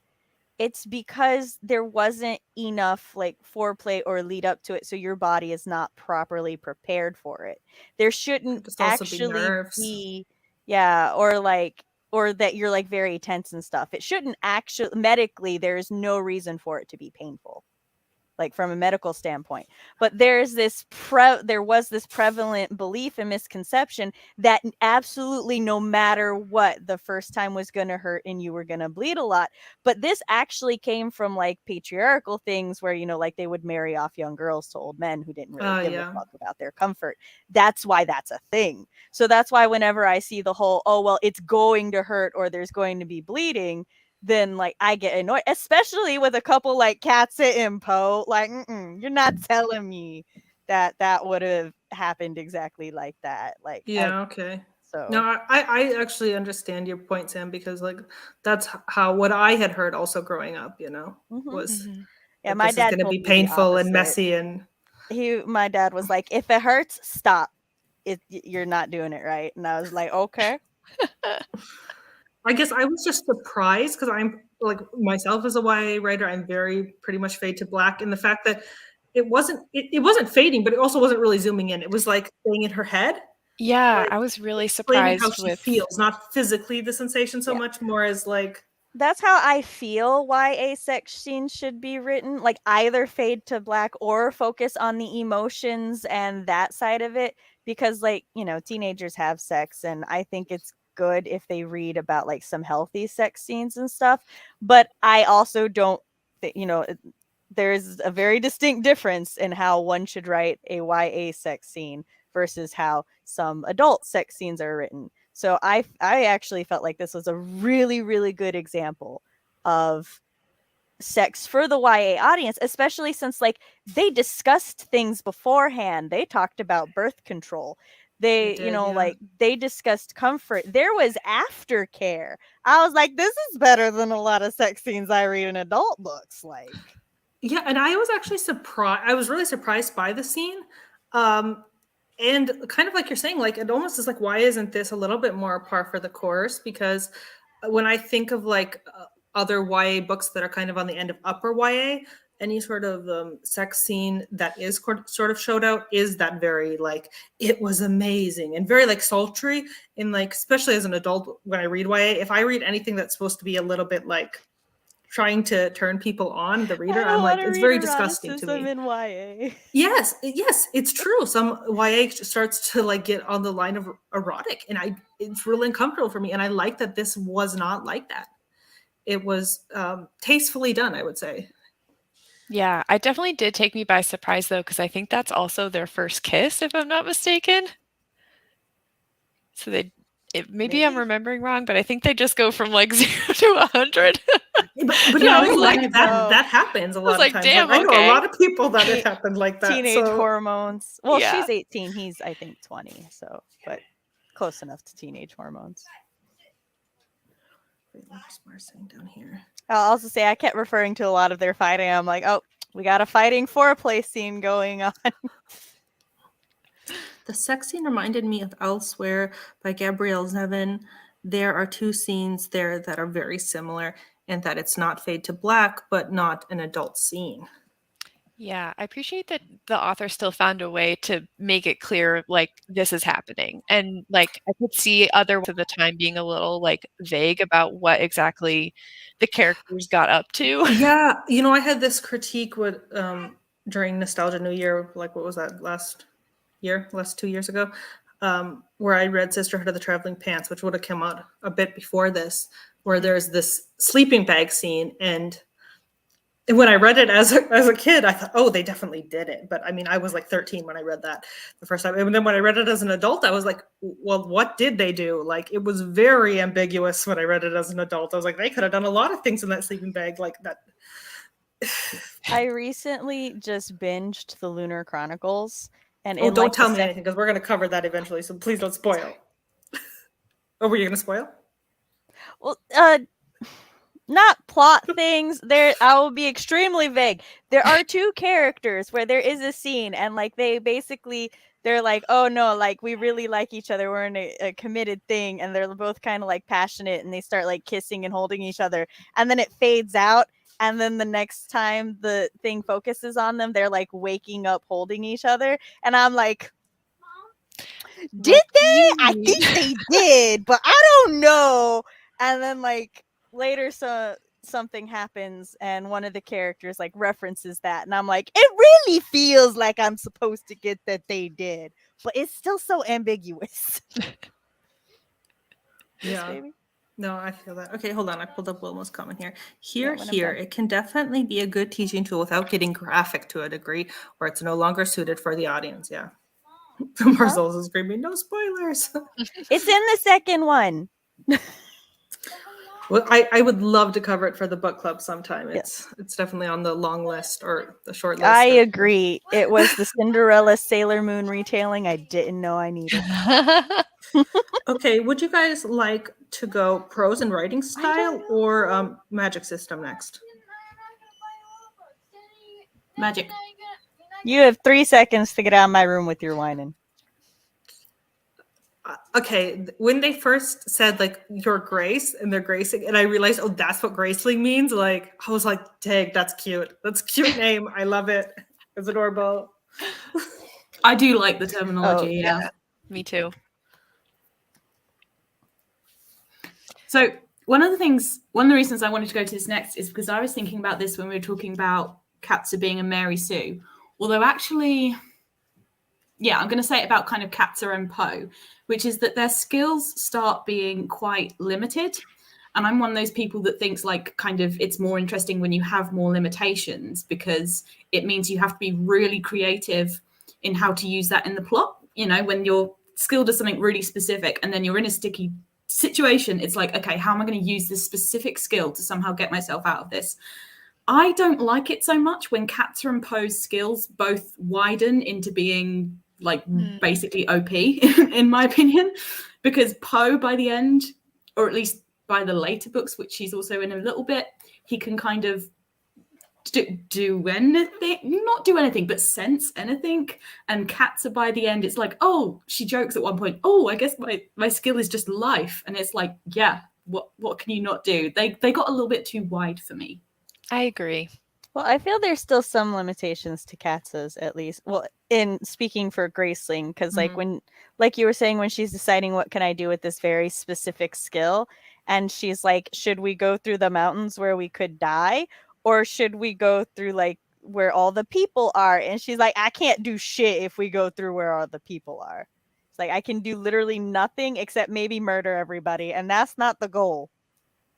it's because there wasn't enough like foreplay or lead up to it, so your body is not properly prepared for it. There shouldn't Just also be actually nerves. be, yeah, or or that you're like very tense and stuff. It shouldn't actually, medically, there's no reason for it to be painful, like from a medical standpoint. But there was this prevalent belief and misconception that absolutely no matter what, the first time was going to hurt and you were going to bleed a lot. But this actually came from like patriarchal things where, you know, like they would marry off young girls to old men who didn't really give a fuck about their comfort. That's why that's a thing. So that's why whenever I see the whole, oh, well, it's going to hurt or there's going to be bleeding, then like I get annoyed, especially with a couple like Katza and Poe. Like, you're not telling me that would have happened exactly like that. Like, okay. So no, I actually understand your point, Sam, because like that's how what I had heard also growing up, you know, was yeah, my this is dad going to told be me the painful and opposite. messy, and my dad was like, if it hurts, stop. You're not doing it right. And I was like, okay. I guess I was just surprised because I'm like myself as a YA writer, I'm very pretty much fade to black, and the fact that it wasn't fading, but it also wasn't really zooming in. It was like staying in her head. Yeah, like, I was really explaining surprised how she feels, not physically the sensation so Yeah. much, more as like That's how I feel YA sex scenes should be written, like either fade to black or focus on the emotions and that side of it, because like, you know, teenagers have sex and I think it's good if they read about like some healthy sex scenes and stuff, but I also don't you know, there's a very distinct difference in how one should write a YA sex scene versus how some adult sex scenes are written. So I actually felt like this was a really, really good example of sex for the YA audience, especially since like they discussed things beforehand. They talked about birth control. They did, you know, yeah. like they discussed comfort. There was aftercare. I was like, this is better than a lot of sex scenes I read in adult books. Like, yeah, and I was actually surprised. I was really surprised by the scene. And kind of like you're saying, like it almost is like, why isn't this a little bit more par for the course? Because when I think of like other YA books that are kind of on the end of upper YA, any sort of sex scene that is sort of showed out is that very like, it was amazing and very like sultry. And like, especially as an adult, when I read YA, if I read anything that's supposed to be a little bit like trying to turn people on, the reader, I'm like, it's very disgusting to me. in YA. Yes, it's true. Some YA starts to like get on the line of erotic, and it's really uncomfortable for me. And I like that this was not like that. It was tastefully done, I would say. Yeah, it definitely did take me by surprise though, because I think that's also their first kiss, if I'm not mistaken. So maybe I'm remembering wrong, but I think they just go from like 0 to 100. But Yeah, I I was was like, like, that happens a lot of like, times. damn, like, I know okay. a lot of people that it happened like that. Teenage so. hormones. Well, Yeah. she's 18. He's, I think, 20. So, but close enough to teenage hormones. Down here. I'll also say I kept referring to a lot of their fighting. I'm like, oh, we got a fighting foreplay scene going on. The sex scene reminded me of Elsewhere by Gabrielle Zevin. There are two scenes there that are very similar, and that it's not fade to black, but not an adult scene. Yeah, I appreciate that the author still found a way to make it clear, like, this is happening. And, like, I could see other at the time being a little, like, vague about what exactly the characters got up to. Yeah, you know, I had this critique with during Nostalgia New Year, like, what was that, last 2 years ago, where I read Sisterhood of the Traveling Pants, which would have come out a bit before this, where there's this sleeping bag scene, and when I read it as a kid, I thought, oh, they definitely did it. But I mean, I was like 13 when I read that the first time. And then when I read it as an adult, I was like, well, what did they do? Like, it was very ambiguous when I read it as an adult. I was like, they could have done a lot of things in that sleeping bag like that. I recently just binged the Lunar Chronicles. And don't tell me anything, because we're going to cover that eventually. So please don't spoil. Oh, were you going to spoil? Well, not plot things. I will be extremely vague. There are two characters where there is a scene, and like they're like, oh no, like we really like each other. We're in a committed thing, and they're both kind of like passionate, and they start like kissing and holding each other, and then it fades out, and then the next time the thing focuses on them, they're like waking up holding each other, and I'm like, did they? I think they did, but I don't know. And then like later something happens and one of the characters like references that and I'm like, it really feels like I'm supposed to get that they did, but it's still so ambiguous. Yes, Yeah. baby. No, I feel that. Okay, hold on. I pulled up Wilma's comment here. Yeah, Here, when I'm done. it can definitely be a good teaching tool without getting graphic to a degree where it's no longer suited for the audience. Yeah. Marcel's is screaming, no spoilers. It's in the second one. Well, I would love to cover it for the book club sometime. Yes. It's definitely on the long list or the short list. I agree. It was the Cinderella Sailor Moon retelling I didn't know I needed. Okay, would you guys like to go prose and writing style or magic system next? Magic. You have 3 seconds to get out of my room with your whining. Okay, when they first said like your Grace and they're gracing, and I realized, oh, that's what Graceling means. Like, I was like, dang, that's cute. That's a cute name. I love it. It's adorable. I do like the terminology. Oh, yeah. Me too. So one of the reasons I wanted to go to this next is because I was thinking about this when we were talking about Katza being a Mary Sue. Although actually, yeah, I'm going to say it about kind of Katza and Poe, which is that their skills start being quite limited. And I'm one of those people that thinks like kind of it's more interesting when you have more limitations because it means you have to be really creative in how to use that in the plot. You know, when your skill does something really specific and then you're in a sticky situation, it's like, okay, how am I going to use this specific skill to somehow get myself out of this? I don't like it so much when Katza and Poe's skills both widen into being like basically OP, in my opinion, because Poe by the end, or at least by the later books, which she's also in a little bit, he can kind of do anything, not do anything, but sense anything. And Katza by the end, it's like, oh, she jokes at one point, oh, I guess my skill is just life. And it's like, yeah, what can you not do? They got a little bit too wide for me. I agree. Well, I feel there's still some limitations to Katza's, at least. Well, in speaking for Graceling, because like when, like you were saying, when she's deciding what can I do with this very specific skill, and she's like, should we go through the mountains where we could die, or should we go through like where all the people are? And she's like, I can't do shit if we go through where all the people are. It's like I can do literally nothing except maybe murder everybody, and that's not the goal.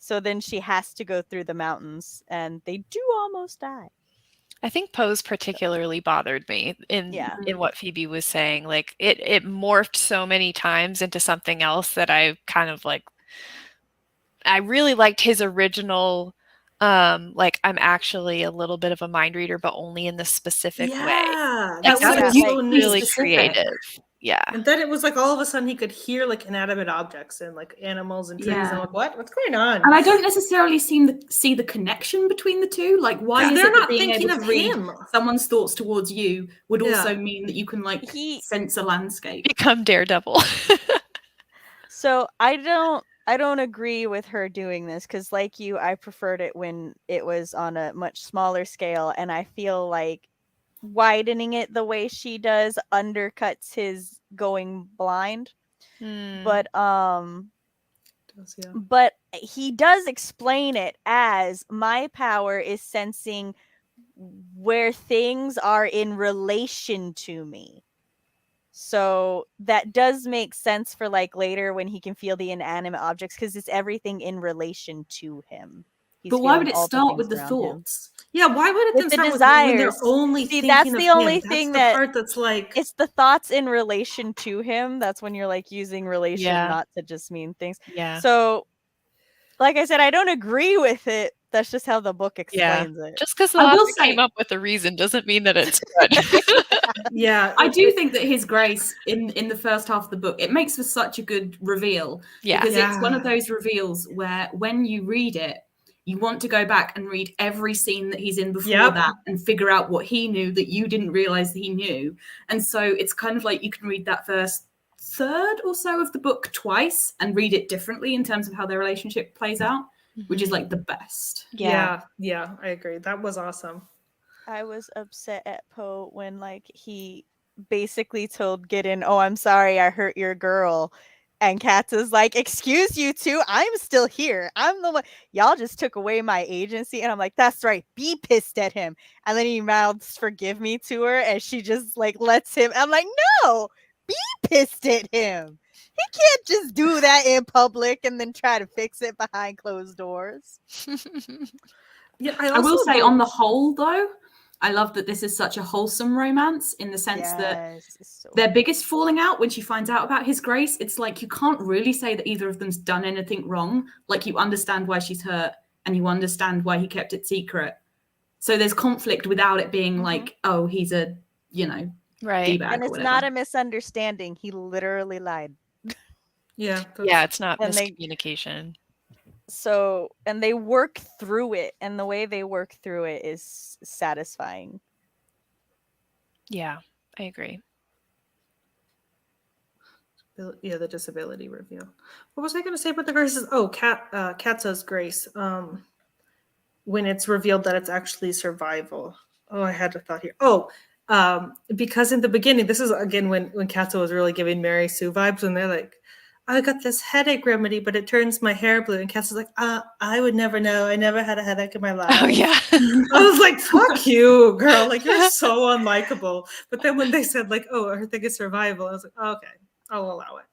So then she has to go through the mountains, and they do almost die. I think Poe's particularly bothered me in what Phoebe was saying. Like it morphed so many times into something else that I kind of like. I really liked his original, like I'm actually a little bit of a mind reader, but only in this specific way. Yeah, Like, that was was so really specific. creative. Yeah. And then it was like all of a sudden he could hear like inanimate objects and like animals and trees. Yeah. And I'm like, what's going on? And I don't necessarily see the connection between the two. Like, why is they're it that not being thinking able to of read him. someone's thoughts towards you would Yeah. also mean that you can like sense a landscape? Become Daredevil. So I don't agree with her doing this because, like you, I preferred it when it was on a much smaller scale, and I feel like widening it the way she does undercuts his going blind. But but he does explain it as my power is sensing where things are in relation to me. So that does make sense for like later when he can feel the inanimate objects because it's everything in relation to him. He's But why feeling would it all start things with the around him. thoughts? Yeah, why would it With then the start with when they're desires. only See, thinking that's of the only him? thing That's the that part that's like it's the thoughts in relation to him. That's when you're like using relation not to just mean things. Yeah. So, like I said, I don't agree with it. That's just how the book explains it. Just because the I will author say- came up with a reason doesn't mean that it's good. yeah. I do think that his grace in the first half of the book, it makes for such a good reveal. Yeah. Because it's one of Yeah. those reveals where when you read it, you want to go back and read every scene that he's in before Yep. that and figure out what he knew that you didn't realize that he knew. And so it's kind of like you can read that first third or so of the book twice and read it differently in terms of how their relationship plays out, which is like the best. Yeah, I agree. That was awesome. I was upset at Poe when like he basically told Gideon, "Oh, I'm sorry, I hurt your girl," And Katz is like, excuse you two, I'm still here. I'm the one. Y'all just took away my agency. And I'm like, that's right. Be pissed at him. And then he mouths forgive me to her. And she just like lets him. I'm like, no, be pissed at him. He can't just do that in public and then try to fix it behind closed doors. Yeah, I will say, on the whole, though, I love that this is such a wholesome romance in the sense that their biggest falling out, when she finds out about his grace, it's like you can't really say that either of them's done anything wrong. Like, you understand why she's hurt and you understand why he kept it secret. So there's conflict without it being like, oh, he's a, right. D-bag And or it's whatever. not a misunderstanding. He literally lied. Yeah. Yeah, it's not miscommunication. So, and they work through it, and the way they work through it is satisfying. Yeah, I agree. Yeah, the disability reveal. What was I going to say about the graces? Oh, Katza's grace. When it's revealed that it's actually survival. Oh, I had a thought here. Oh, because in the beginning, this is again when Katza was really giving Mary Sue vibes, when they're like, I got this headache remedy, but it turns my hair blue. And Katza's like, I would never know. I never had a headache in my life. Oh, yeah. I was like, fuck you, girl. Like, you're so unlikable. But then when they said, like, oh, her thing is survival, I was like, oh, okay, I'll allow it.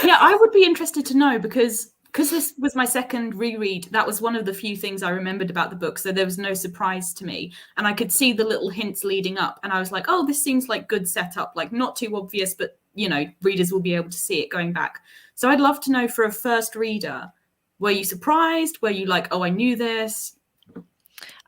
Yeah, I would be interested to know, because this was my second reread, that was one of the few things I remembered about the book, so there was no surprise to me. And I could see the little hints leading up, and I was like, oh, this seems like good setup, like not too obvious, but, readers will be able to see it going back. So I'd love to know, for a first reader, were you surprised? Were you like, oh, I knew this?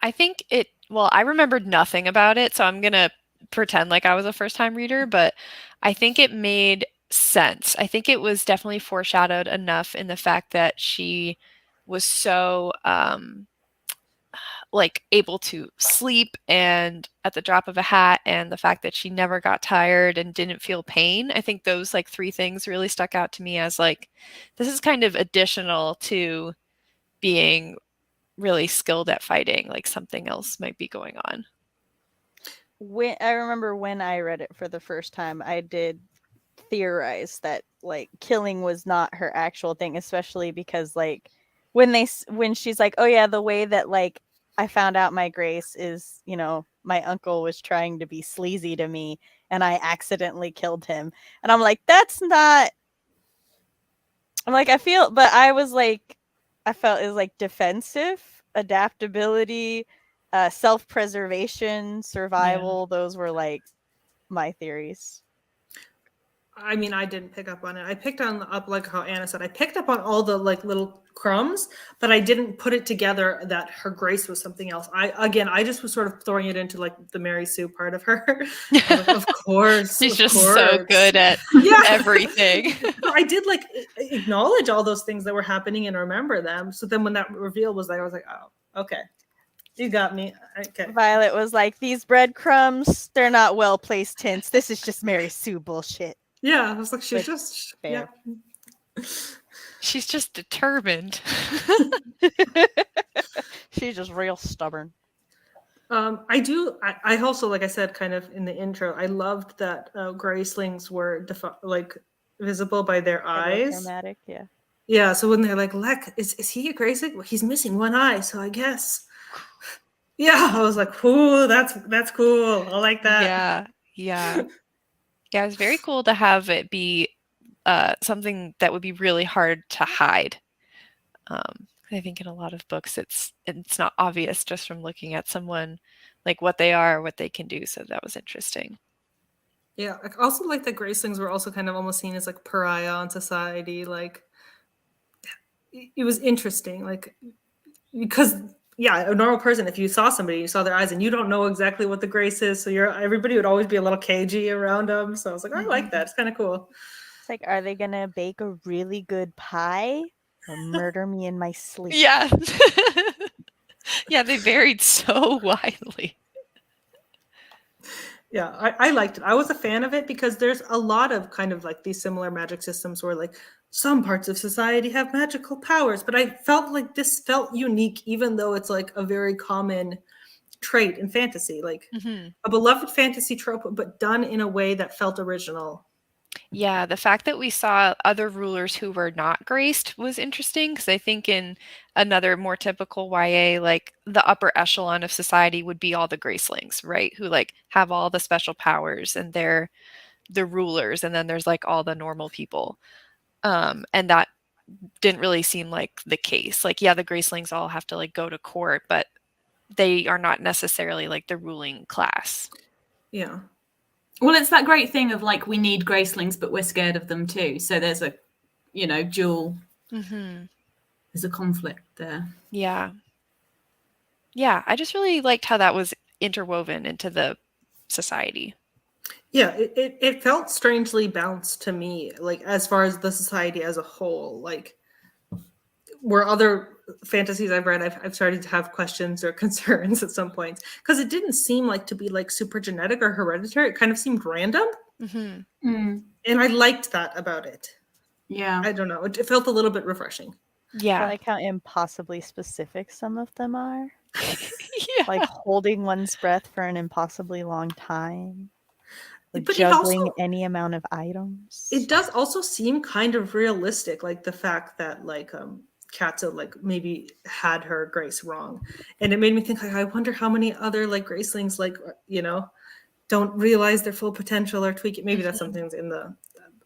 I think I remembered nothing about it, so I'm going to pretend like I was a first-time reader, but I think it made sense. I think it was definitely foreshadowed enough in the fact that she was so able to sleep and at the drop of a hat, and the fact that she never got tired and didn't feel pain. I think those three things really stuck out to me as this is kind of additional to being really skilled at fighting. Like, something else might be going on. I remember when I read it for the first time, I did theorize that killing was not her actual thing, especially because when she's like, oh yeah, the way that I found out my grace is, my uncle was trying to be sleazy to me and I accidentally killed him. And I'm like, that's not, I felt it was defensive, adaptability, self-preservation, survival. Yeah. Those were my theories. I mean, I didn't pick up on it. I picked up like how Anna said, I picked up on all the little crumbs, but I didn't put it together that her grace was something else. I just was sort of throwing it into the Mary Sue part of her. Of course. She's just so good at everything. I did acknowledge all those things that were happening and remember them. So then when that reveal was I was like, oh, okay. You got me. Okay. Violet was like, these breadcrumbs, they're not well-placed hints. This is just Mary Sue bullshit. Yeah, I was like, she's just fair. Yeah. She's just determined. She's just real stubborn. I also, like I said, kind of in the intro, I loved that Gracelings were visible by their eyes. Dramatic, yeah. Yeah, so when they're like, Lek, is he a Graceling? Well, he's missing one eye, so I guess. Yeah, I was like, ooh, that's cool. I like that. Yeah. Yeah, it's very cool to have it be something that would be really hard to hide. I think in a lot of books, it's not obvious just from looking at someone, what they are, what they can do. So that was interesting. Yeah, I also like that Gracelings were also kind of almost seen as pariah in society. It was interesting, because. Yeah, a normal person, if you saw somebody, you saw their eyes and you don't know exactly what the grace is. So everybody would always be a little cagey around them. So I was like, I like that. It's kind of cool. It's are they going to bake a really good pie or murder me in my sleep? Yeah. Yeah, they varied so widely. Yeah, I liked it. I was a fan of it because there's a lot of kind of these similar magic systems where some parts of society have magical powers, but I felt like this felt unique, even though it's a very common trait in fantasy, a beloved fantasy trope, but done in a way that felt original. Yeah, the fact that we saw other rulers who were not graced was interesting because I think in another more typical YA, like the upper echelon of society would be all the Gracelings, right? Who like have all the special powers and they're the rulers, and then there's like all the normal people. And that didn't really seem like the case. Like, yeah, the Gracelings all have to like go to court, but they are not necessarily like the ruling class. Yeah. Well, it's that great thing of like, we need Gracelings, but we're scared of them too. So there's a, dual, there's a conflict there. Yeah. Yeah, I just really liked how that was interwoven into the society. Yeah, it felt strangely balanced to me, like as far as the society as a whole. Like, where other fantasies I've read, I've started to have questions or concerns at some points because it didn't seem like to be like super genetic or hereditary. It kind of seemed random, and I liked that about it. Yeah, I don't know. It felt a little bit refreshing. Yeah. I like how impossibly specific some of them are. Yeah. Like holding one's breath for an impossibly long time. Like But it juggling also- any amount of items. It does also seem kind of realistic, like the fact that like Katza like maybe had her grace wrong, and it made me think like I wonder how many other like Gracelings like don't realize their full potential or tweak it. Maybe that's something in the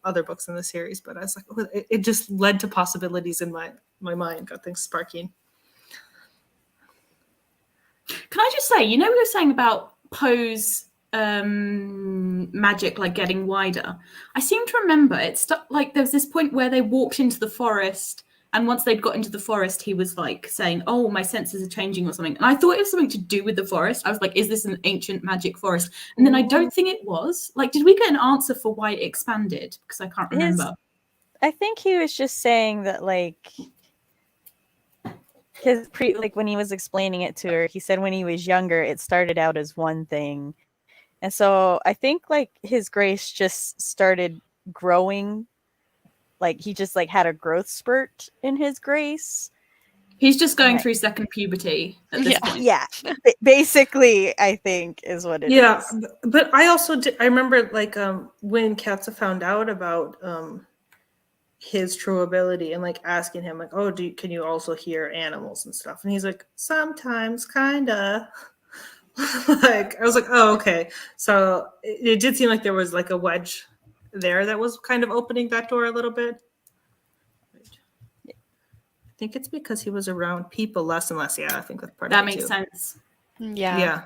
other books in the series, but I was like, oh, it just led to possibilities in my mind, got things sparking. Can I just say, we were saying about Poe's magic like getting wider. I seem to remember like there was this point where they walked into the forest, and once they'd got into the forest, he was like saying, "Oh, my senses are changing" or something. And I thought it was something to do with the forest. I was like, "Is this an ancient magic forest?" And then I don't think it was. Like, did we get an answer for why it expanded? Because I can't remember. I think he was just saying that like his like when he was explaining it to her, he said when he was younger, it started out as one thing. And so I think like his grace just started growing. Like he just like had a growth spurt in his grace. He's just going through second puberty at this point. Yeah. Basically, I think is what it is. Yeah, but I also I remember like when Katza found out about his true ability and like asking him like, oh, can you also hear animals and stuff? And he's like, sometimes, kinda. Like I was like, oh, okay. So it did seem like there was like a wedge there that was kind of opening that door a little bit. I think it's because he was around people less and less. Yeah, I think that's part of it. That makes sense. Yeah.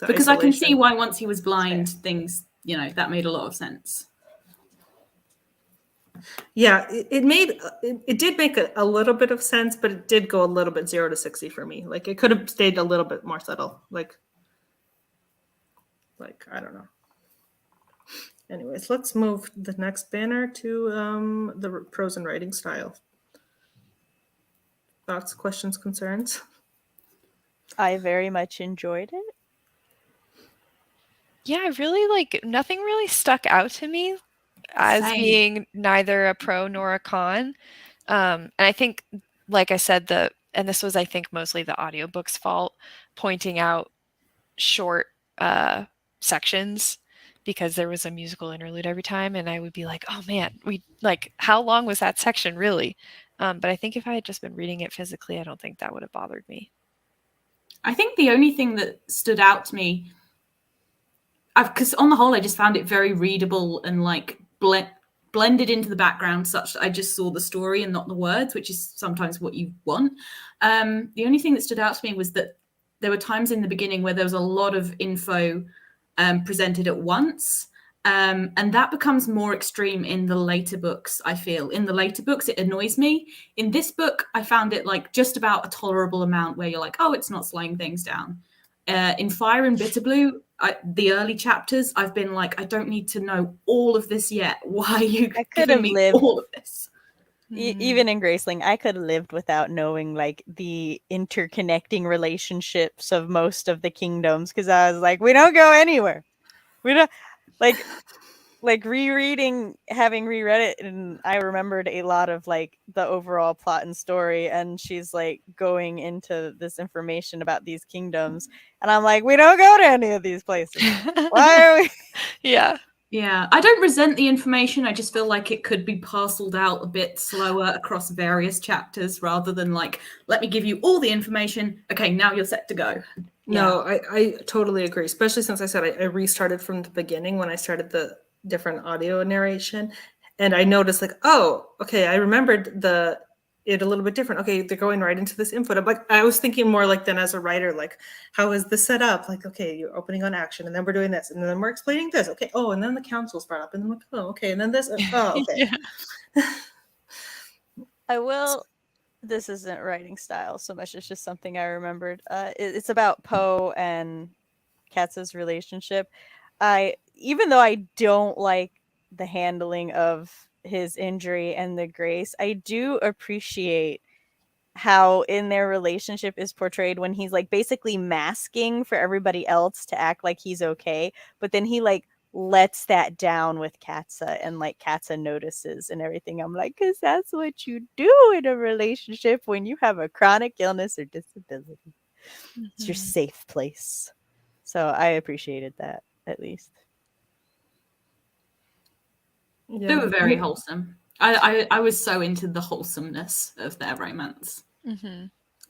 Because I can see why once he was blind, things, that made a lot of sense. Yeah, it did make a little bit of sense, but it did go a little bit 0 to 60 for me. Like it could have stayed a little bit more subtle. Like I don't know. Anyways, let's move the next banner to the prose and writing style. Thoughts, questions, concerns? I very much enjoyed it. Yeah, I really nothing really stuck out to me as being neither a pro nor a con. And I think, like I said, and this was, I think, mostly the audiobook's fault, pointing out short sections because there was a musical interlude every time, and I would be like, oh man, how long was that section really? But I think if I had just been reading it physically, I don't think that would have bothered me. I think the only thing that stood out to me, because on the whole, I just found it very readable and like blended into the background such that I just saw the story and not the words, which is sometimes what you want. The only thing that stood out to me was that there were times in the beginning where there was a lot of info presented at once. And that becomes more extreme in the later books, I feel. In the later books, it annoys me. In this book, I found it like just about a tolerable amount where you're like, oh, it's not slowing things down. In Fire and Bitter Blue, the early chapters, I've been like, I don't need to know all of this yet. Why are you giving me all of this? Even in Graceling, I could have lived without knowing like the interconnecting relationships of most of the kingdoms, because I was like, we don't go anywhere. We don't like rereading, having reread it, and I remembered a lot of like the overall plot and story, and she's like going into this information about these kingdoms, and I'm like, we don't go to any of these places. Why are we? Yeah. Yeah, I don't resent the information. I just feel like it could be parceled out a bit slower across various chapters rather than like, let me give you all the information. Okay, now you're set to go. No, I totally agree, especially since I said I restarted from the beginning when I started the different audio narration. And I noticed like, oh, okay, I remembered it a little bit different. Okay, they're going right into this input. I'm like, I was thinking more like then as a writer, like, how is this set up? Like, okay, you're opening on action, and then we're doing this, and then we're explaining this. Okay, oh, and then the council's brought up, and then like, oh, okay, and then this. Oh, okay. I will. This isn't writing style so much. It's just something I remembered. It's about Poe and Katz's relationship. Even though I don't like the handling of his injury and the Grace, I do appreciate how in their relationship is portrayed when he's like basically masking for everybody else to act like he's okay, but then he like lets that down with Katza, and like Katza notices and everything. I'm like, because that's what you do in a relationship when you have a chronic illness or disability. It's your safe place. So I appreciated that, at least. Yeah. They were very wholesome. I was so into the wholesomeness of their romance. Mm-hmm.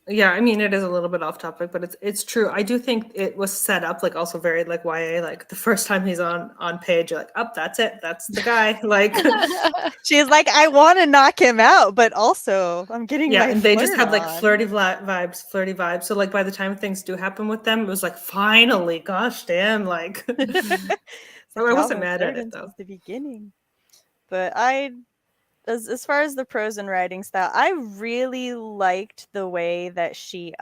Yeah, I mean, it is a little bit off topic, but it's true. I do think it was set up like also very like YA. Like the first time he's on page, you're like, oh, that's it, that's the guy. Like, She's like, I want to knock him out, but also I'm getting yeah, my and they just flirt had like on. flirty vibes. So like by the time things do happen with them, it was like finally, gosh damn, like. It's like, I y'all wasn't been mad at flirting it though. since the beginning. But as far as the prose and writing style, I really liked the way that she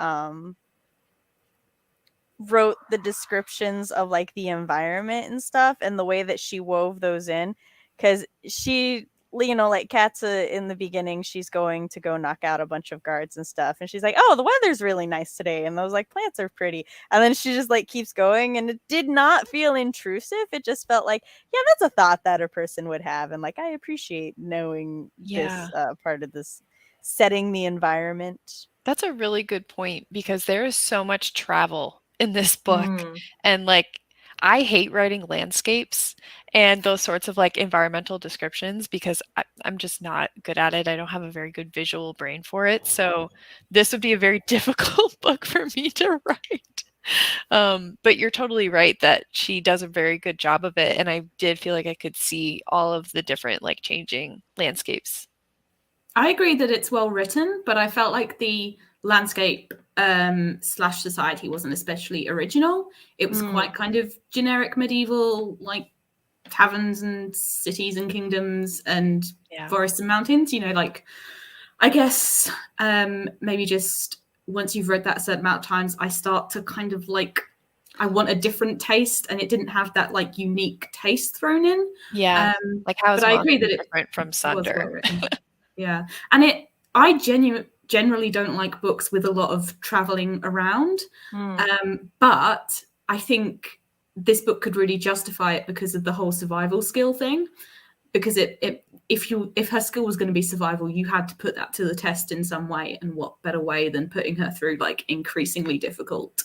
wrote the descriptions of like the environment and stuff, and the way that she wove those in, because she, you know, like Katza in the beginning, she's going to go knock out a bunch of guards and stuff, and she's like, oh, the weather's really nice today, and those like plants are pretty, and then she just like keeps going, and it did not feel intrusive. It just felt like, yeah, that's a thought that a person would have, and like I appreciate knowing Yeah. this part of this, setting the environment. That's a really good point, because there is so much travel in this book. Mm. And like, I hate writing landscapes and those sorts of like environmental descriptions because I'm just not good at it. I don't have a very good visual brain for it. So this would be a very difficult book for me to write. But you're totally right that she does a very good job of it. And I did feel like I could see all of the different like changing landscapes. I agree that it's well written, but I felt like the landscape slash society wasn't especially original. It was quite kind of generic medieval, like taverns and cities and kingdoms and forests and mountains. You know, like I guess maybe just once you've read that a certain amount of times, I start to kind of like, I want a different taste, and it didn't have that like unique taste thrown in. Yeah, like how is but I agree that it's different from Sunder? Well written. Yeah, and I generally don't like books with a lot of traveling around, but I think this book could really justify it because of the whole survival skill thing. Because if her skill was going to be survival, you had to put that to the test in some way, and what better way than putting her through like increasingly difficult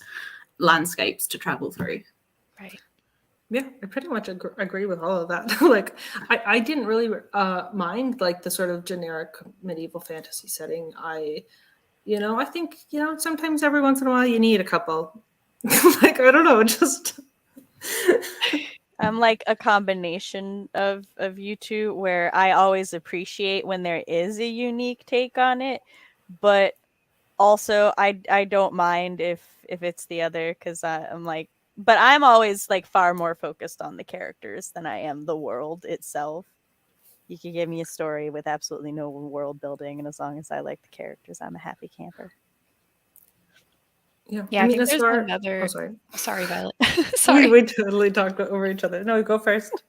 landscapes to travel through. Right. Yeah, I pretty much agree with all of that. Like, I didn't really mind like the sort of generic medieval fantasy setting. I think, sometimes every once in a while you need a couple. Like, I don't know, just. I'm like a combination of you two, where I always appreciate when there is a unique take on it, but also I don't mind if it's the other, because I'm like, but I'm always like far more focused on the characters than I am the world itself. You could give me a story with absolutely no world building, and as long as I like the characters, I'm a happy camper. Yeah, I think there's another. Oh, sorry. Sorry, Violet. Sorry. We totally talked over each other. No, go first.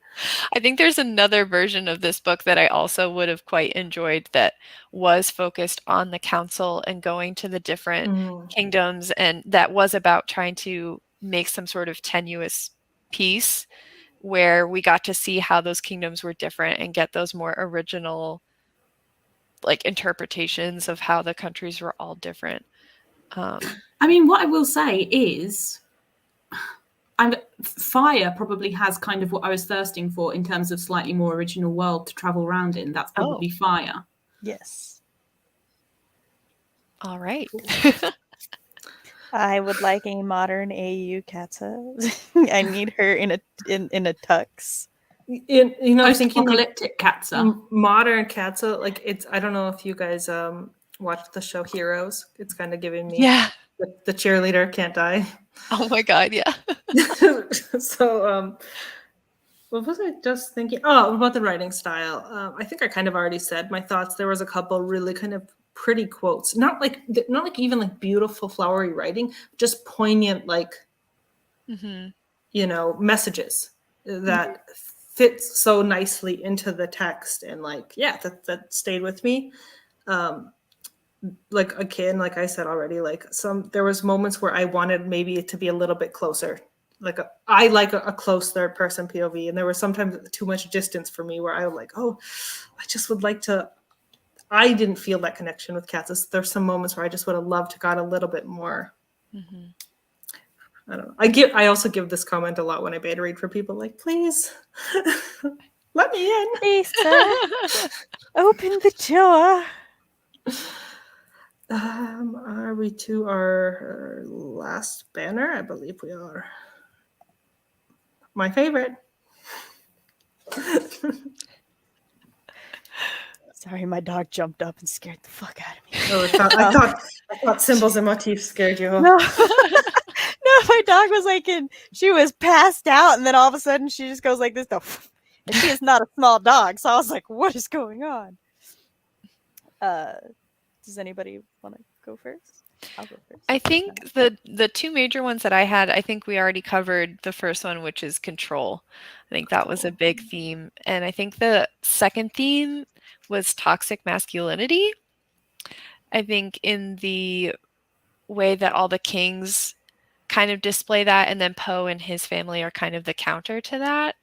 I think there's another version of this book that I also would have quite enjoyed that was focused on the council and going to the different kingdoms, and that was about trying to make some sort of tenuous peace where we got to see how those kingdoms were different and get those more original like interpretations of how the countries were all different. I mean, what I will say is And Fire probably has kind of what I was thirsting for in terms of slightly more original world to travel around in. That's probably Fire. Yes. All right. I would like a modern AU Katza. I need her in a tux. You know, I'm thinking like Post-apocalyptic Katza. modern Katza. Like it's, I don't know if you guys watched the show Heroes. It's kind of giving me Yeah. the cheerleader can't die. Oh my God. Yeah. So what was I just thinking? Oh, about the writing style. I think I kind of already said my thoughts. There was a couple really kind of pretty quotes, not like even like beautiful flowery writing, just poignant like Mm-hmm. you know, messages that fit so nicely into the text, and like that stayed with me. Like again, like I said already, like there was moments where I wanted maybe it to be a little bit closer. Like I like a close third person POV, and there was sometimes too much distance for me where I was like, oh, I just would like to. I didn't feel that connection with cats. There's some moments where I just would have loved to got a little bit more. Mm-hmm. I don't know. I also give this comment a lot when I beta read for people. Like, please, let me in. Lisa, open the door. Are we to our last banner? I believe we are. My favorite. Sorry, my dog jumped up and scared the fuck out of me. Oh, I thought symbols and motifs scared you. No. No, my dog was like she was passed out, and then all of a sudden she just goes like this. And she is not a small dog, so I was like, what is going on? Does anybody want to go first? I'll go first. I think the two major ones that I had, I think we already covered the first one, which is control. I think that was a big theme. And I think the second theme was toxic masculinity. I think in the way that all the kings kind of display that, and then Poe and his family are kind of the counter to that.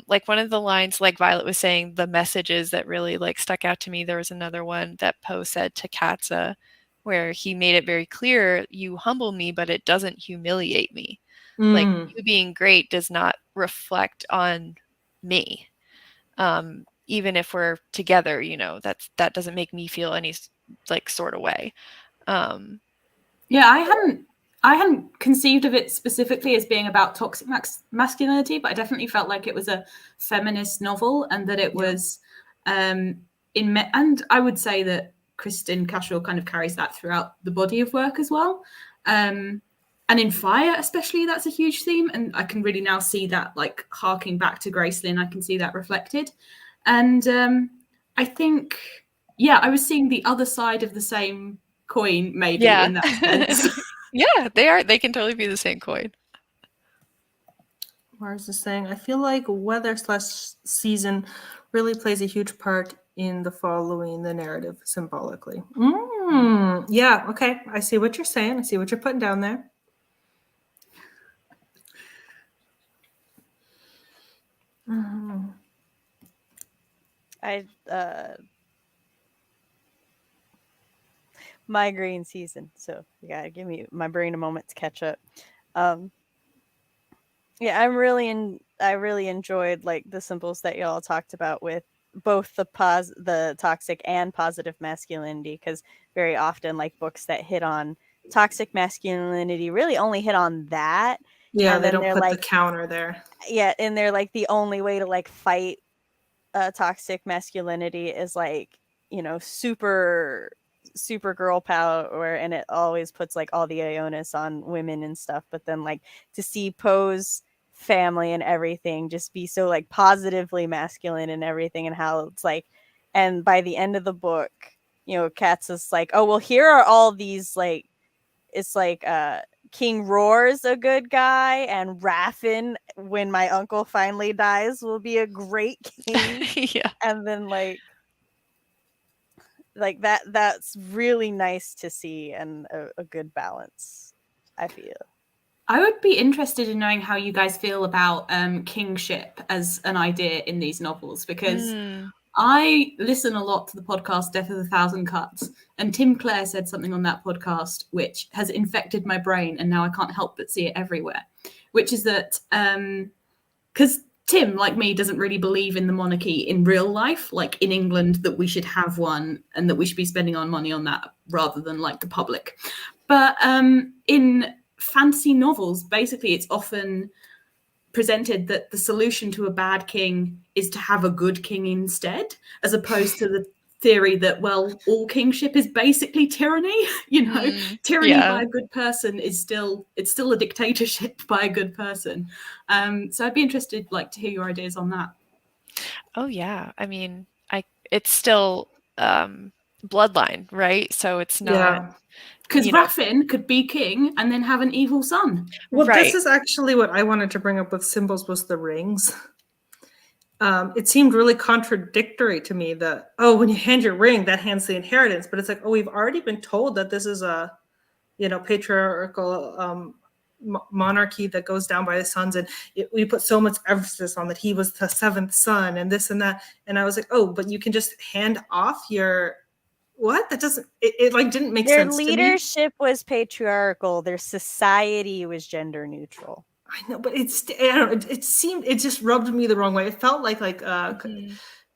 Like one of the lines, like Violet was saying, the messages that really like stuck out to me, there was another one that Poe said to Katza where he made it very clear, you humble me, but it doesn't humiliate me. Like you being great does not reflect on me. Even if we're together, you know, that doesn't make me feel any like sort of way. Yeah, I hadn't conceived of it specifically as being about toxic masculinity, but I definitely felt like it was a feminist novel, and that it was and I would say that Kristen Cashore kind of carries that throughout the body of work as well. And in Fire, especially, that's a huge theme, and I can really now see that, like harking back to Graceling, I can see that reflected. And I think, I was seeing the other side of the same coin, maybe, in that sense. Yeah, they can totally be the same coin. Mars is saying, I feel like weather/season really plays a huge part in the following the narrative symbolically. Yeah, okay. I see what you're saying. I see what you're putting down there. Migraine season, so you gotta give me my brain a moment to catch up. I really enjoyed like the symbols that y'all talked about with both the toxic and positive masculinity, because very often like books that hit on toxic masculinity really only hit on that. Yeah, and they then don't put like, the counter there. Yeah, and they're like the only way to like fight toxic masculinity is like, you know, super girl power, and it always puts like all the Ionis on women and stuff. But then like to see Poe's family and everything just be so like positively masculine and everything, and how it's like, and by the end of the book, you know, Kat's is like, oh well, here are all these like, it's like King Roar's a good guy, and Raffin, when my uncle finally dies, will be a great king. Yeah. And then like that's really nice to see, and a good balance, I feel. I would be interested in knowing how you guys feel about kingship as an idea in these novels, because I listen a lot to the podcast Death of a Thousand Cuts, and Tim Clare said something on that podcast which has infected my brain, and now I can't help but see it everywhere, which is that because Tim, like me, doesn't really believe in the monarchy in real life, like in England, that we should have one and that we should be spending our money on that rather than like the public. But in fantasy novels, basically, it's often presented that the solution to a bad king is to have a good king instead, as opposed to the theory that, well, all kingship is basically tyranny. Tyranny by a good person is still a dictatorship by a good person. So I'd be interested to hear your ideas on that. Oh yeah, I mean, it's still bloodline, right? So it's not because Raffin could be king and then have an evil son. Well, this is actually what I wanted to bring up with symbols was the rings. It seemed really contradictory to me that, when you hand your ring, that hands the inheritance. But it's like, we've already been told that this is a, patriarchal monarchy that goes down by the sons. And we put so much emphasis on that he was the seventh son and this and that. And I was like, but you can just hand off your... What? That doesn't... It didn't make sense to me. Their leadership was patriarchal. Their society was gender neutral. I know, but I don't know. It just rubbed me the wrong way. It felt like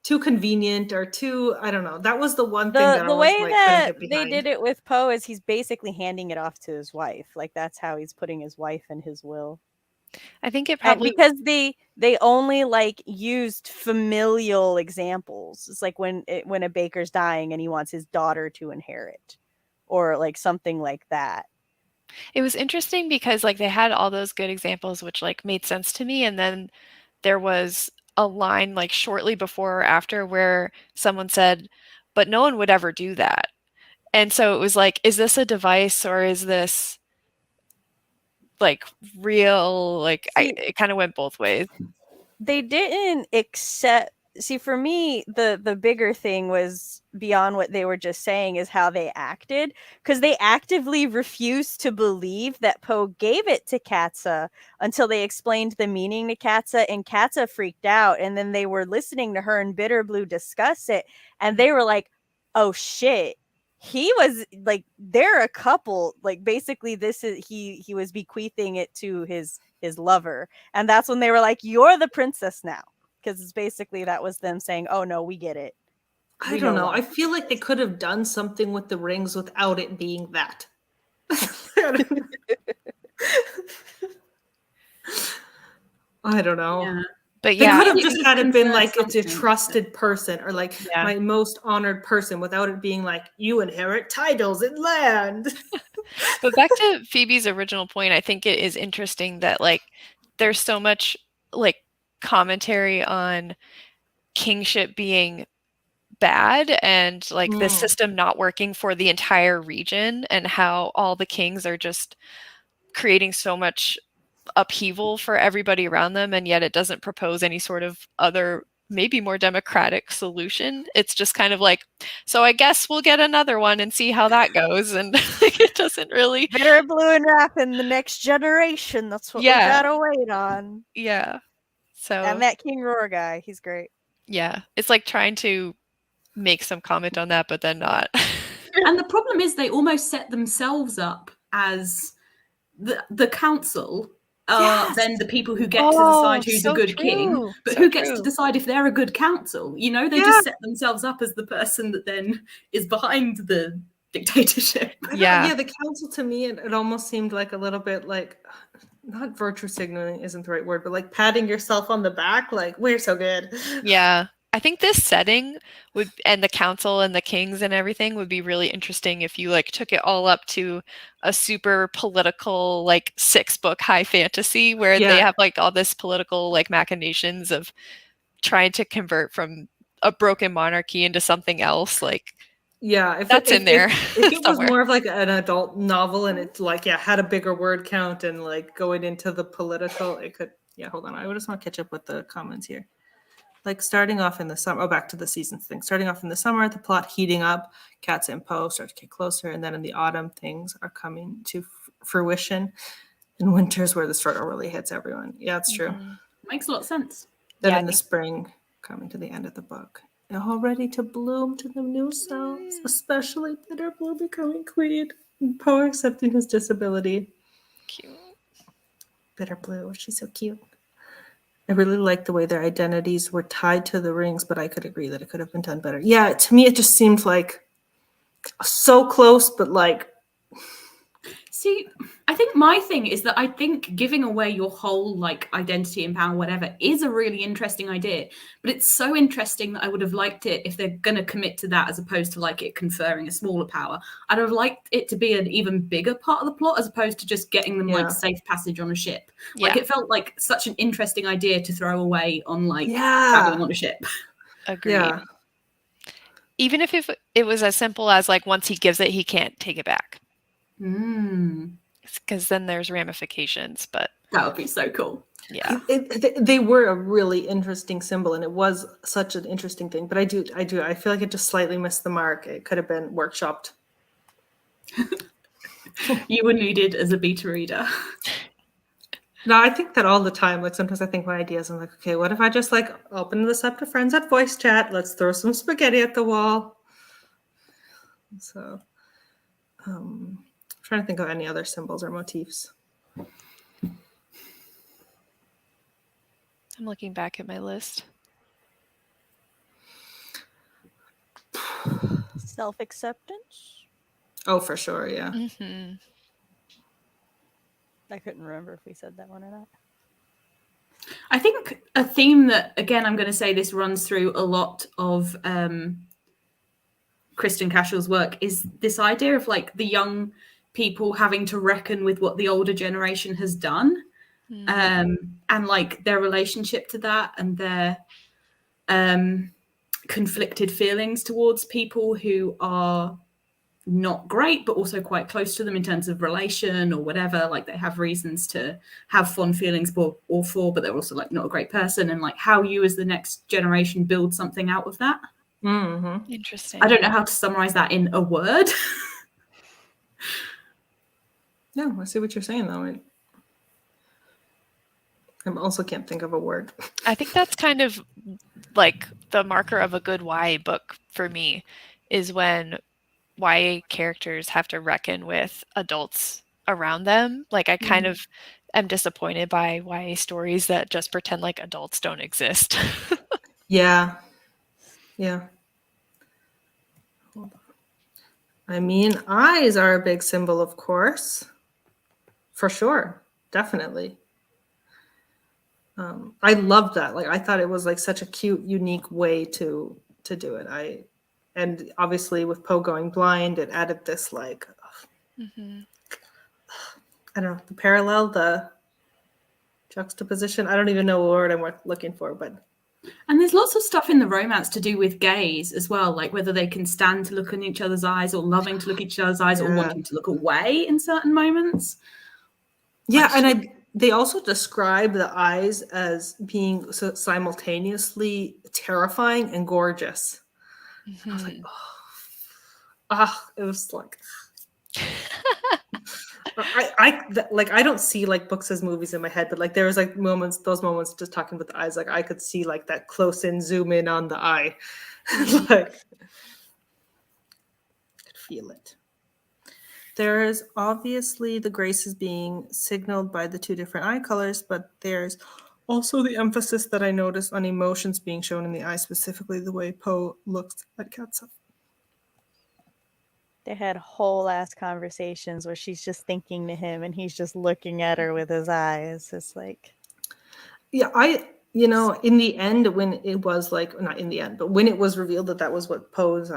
too convenient or too, I don't know. That was the one thing that the way that they did it with Poe is he's basically handing it off to his wife. Like that's how he's putting his wife in his will. I think it probably because they only used familial examples. It's like when a baker's dying and he wants his daughter to inherit, or something like that. It was interesting because they had all those good examples which made sense to me, and then there was a line shortly before or after where someone said, but no one would ever do that. And so it was is this a device or is this real? It kind of went both ways. They didn't accept... See, for me, the bigger thing was beyond what they were just saying is how they acted, because they actively refused to believe that Poe gave it to Katza until they explained the meaning to Katza, and Katza freaked out, and then they were listening to her and Bitterblue discuss it, and they were like, oh shit, he was they're a couple, basically this is he was bequeathing it to his lover, and that's when they were like, you're the princess now. Because it's basically that was them saying, oh no, we get it. I don't know. I feel like they could have done something with the rings without it being that. I don't know. Yeah. But they could have just had it been it's a trusted person or my most honored person without it being you inherit titles and land. But back to Phoebe's original point, I think it is interesting that there's so much commentary on kingship being bad and the system not working for the entire region, and how all the kings are just creating so much upheaval for everybody around them, and yet it doesn't propose any sort of other, maybe more democratic solution. It's just kind of so I guess we'll get another one and see how that goes, and it doesn't really... Bitterblue and Raffin, the next generation, that's what we gotta wait on. Yeah. So, and that King Roar guy, he's great. Yeah, it's trying to make some comment on that, but then not. And the problem is they almost set themselves up as the council are then the people who get to decide who's a good king, but who gets to decide if they're a good council? They just set themselves up as the person that then is behind the dictatorship. Yeah, the council to me, it almost seemed a little bit not virtue signaling isn't the right word, but patting yourself on the back, we're so good. Yeah. I think this setting and the council and the kings and everything would be really interesting if you took it all up to a super political 6-book high fantasy where they have all this political machinations of trying to convert from a broken monarchy into something else. If that's in there. If it was more of an adult novel and it's had a bigger word count and going into the political, it could. Hold on, I just want to catch up with the comments here. Starting off in the summer, back to the seasons thing. Starting off in the summer, the plot heating up, Katza and Poe start to get closer, and then in the autumn, things are coming to fruition. In winter's where the struggle really hits everyone. Yeah, it's true. Makes a lot of sense. Then in the spring, coming to the end of the book, all ready to bloom to the new selves, especially Bitterblue becoming queen and Poe accepting his disability. Cute. Bitter Blue. She's so cute. I really like the way their identities were tied to the rings, but I could agree that it could have been done better. Yeah, to me, it just seemed like so close, but like, See, I think my thing is that I think giving away your whole like identity and power, whatever, is a really interesting idea. But it's so interesting that I would have liked it if they're going to commit to that as opposed to like it conferring a smaller power. I'd have liked it to be an even bigger part of the plot as opposed to just getting them like Yeah. safe passage on a ship. Like Yeah, it felt like such an interesting idea to throw away on like yeah, traveling on a ship. agreed. yeah, Even if it was as simple as like once he gives it, he can't take it back. Because then there's ramifications. But That would be so cool. yeah, they were a really interesting symbol, and it was such an interesting thing. But I feel like it just slightly missed the mark. It could have been workshopped. You were needed as a beta reader. No, I think that all the time. Like sometimes I think my ideas. I'm like, okay, what if I just like open this up to friends at voice chat? Let's throw some spaghetti at the wall. So, I'm trying to think of any other symbols or motifs. I'm looking back at my list. Self-acceptance? Oh, for sure, yeah. Mm-hmm. I couldn't remember if we said that one or not. I think a theme that, again, I'm going to say this runs through a lot of Kristen Cashore's work is this idea of like the young people having to reckon with what the older generation has done, and like their relationship to that and their conflicted feelings towards people who are not great, but also quite close to them in terms of relation or whatever. Like they have reasons to have fond feelings for, but they're also like not a great person. And like how you as the next generation build something out of that. Mm-hmm. Interesting. I don't know how to summarize that in a word. No, I see what you're saying though. I also can't think of a word. I think that's kind of like the marker of a good YA book for me is when YA characters have to reckon with adults around them. Like I kind of am disappointed by YA stories that just pretend like adults don't exist. Yeah. Yeah. Hold on. I mean, eyes are a big symbol, of course. For sure. Definitely. I loved that. Like I thought it was like such a cute, unique way to do it. And obviously with Poe going blind, it added this like I don't know, the parallel, the juxtaposition. I don't even know what word I'm looking for, but And there's lots of stuff in the romance to do with gaze as well, like whether they can stand to look in each other's eyes or loving to look in each other's eyes or wanting to look away in certain moments. yeah, and they also describe the eyes as being so simultaneously terrifying and gorgeous. I was like, it was like I don't see like books as movies in my head, but like there was like those moments just talking about the eyes, like I could see like that close in zoom in on the eye. Like I could feel it. There's obviously the graces being signaled by the two different eye colors, but there's also the emphasis that I noticed on emotions being shown in the eye, specifically the way Poe looks at Katsa. They had whole ass conversations where she's just thinking to him and he's just looking at her with his eyes. It's like, yeah, in the end, when it was like, not in the end, but when it was revealed that that was what Poe's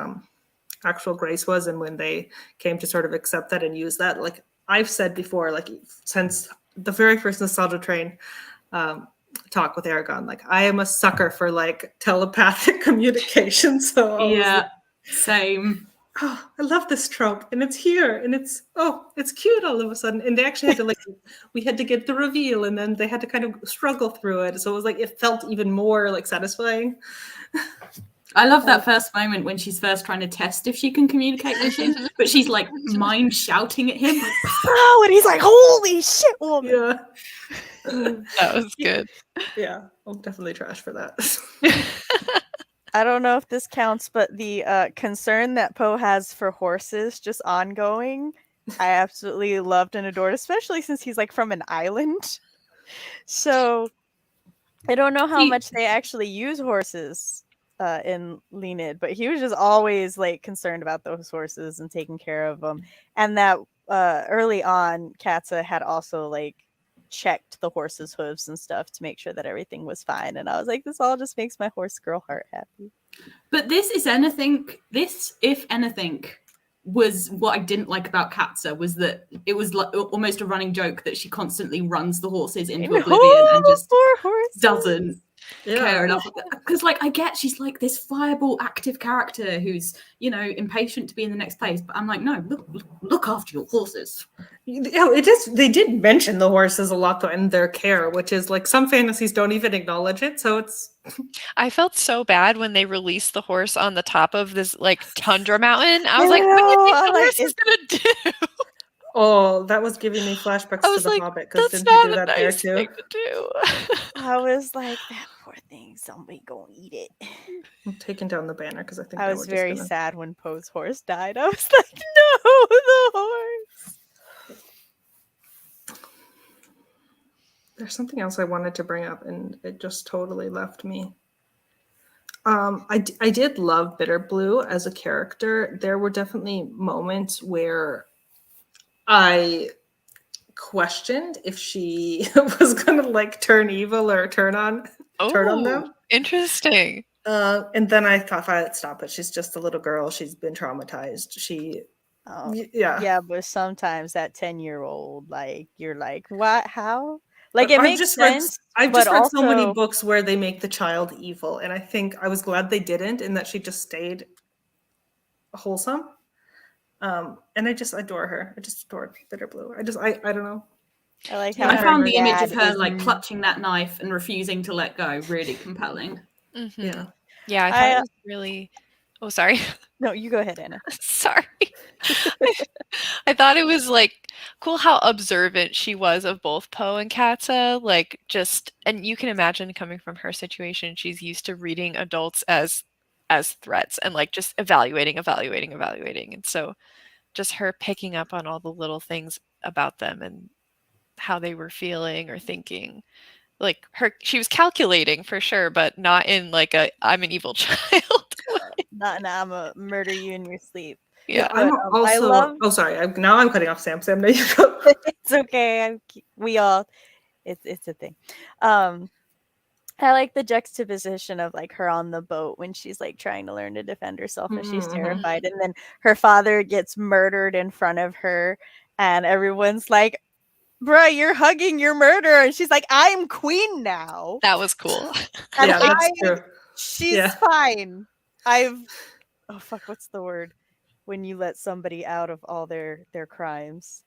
actual grace was, and when they came to sort of accept that and use that, like I've said before, like since the very first Nostalgia Train talk with Aragon, like I am a sucker for like telepathic communication. So Yeah, same. Oh, I love this trope, and it's here, and it's cute all of a sudden. And they actually had to we had to get the reveal, and then they had to kind of struggle through it. So it was like it felt even more like satisfying. I love that first moment when she's first trying to test if she can communicate with him, but she's like mind shouting at him. oh, and he's like, holy shit, woman. Yeah, That was good. yeah, I'll definitely trash for that. I don't know if this counts, but the concern that Poe has for horses just ongoing, I absolutely loved and adored, especially since he's like from an island. So I don't know how See- much they actually use horses in Leonid, but he was just always like concerned about those horses and taking care of them. And that early on, Katza had also like checked the horse's hooves and stuff to make sure that everything was fine. And I was like, this all just makes my horse girl heart happy. But this, if anything, was what I didn't like about Katza, was that it was like almost a running joke that she constantly runs the horses into oblivion and just poor horses. doesn't care Yeah. enough. Because, like, I get she's like this fireball, active character who's, you know, impatient to be in the next place. But I'm like, no, look after your horses. Yeah, it is. They did mention the horses a lot though, and their care, which is like some fantasies don't even acknowledge it. So it's I felt so bad when they released the horse on the top of this like tundra mountain. I was like, what do you think the horse is gonna do? oh, that was giving me flashbacks I to was The like, Hobbit because that's didn't he not do a that there nice too? thing to do. I was like, that poor thing, somebody gonna eat it. I'm taking down the banner because I think I now was we're just very gonna- sad when Poe's horse died. I was like, no, the horse. There's something else I wanted to bring up, and it just totally left me. I did love Bitter Blue as a character. There were definitely moments where I questioned if she was gonna like turn evil or turn on them. Oh, interesting. And then I thought, stop it. She's just a little girl. She's been traumatized. Oh, Yeah. yeah, but sometimes that 10-year-old, like, you're like, what? How? Like, it I've makes just sense. I've but just read so many also- books where they make the child evil, and I think I was glad they didn't, and that she just stayed wholesome. And I just adore her. I just adore Bitter Blue. I don't know. I like Yeah, how I her found the image of dad her is- like clutching that knife and refusing to let go really compelling. Mhm. Yeah. Yeah, I thought it was really. Oh, sorry. No, you go ahead, Anna. Sorry. I thought it was like cool how observant she was of both Poe and Katza. Like just, and you can imagine coming from her situation, she's used to reading adults as threats and like just evaluating. And so just her picking up on all the little things about them and how they were feeling or thinking. Like she was calculating for sure, but not in like a I'm an evil child way. Not now, I'm gonna murder you in your sleep. Yeah. I'm But, I also. love- Oh, sorry. Now I'm cutting off Sam. Sam, there you go. It's okay. We all, it's a thing. I like the juxtaposition of like her on the boat when she's like trying to learn to defend herself and she's Mhm. terrified, and then her father gets murdered in front of her, and everyone's like, "Bruh, you're hugging your murderer," and she's like, "I'm queen now." That was cool. And Yeah, that's true. she's Yeah. fine. Oh fuck, what's the word when you let somebody out of all their crimes?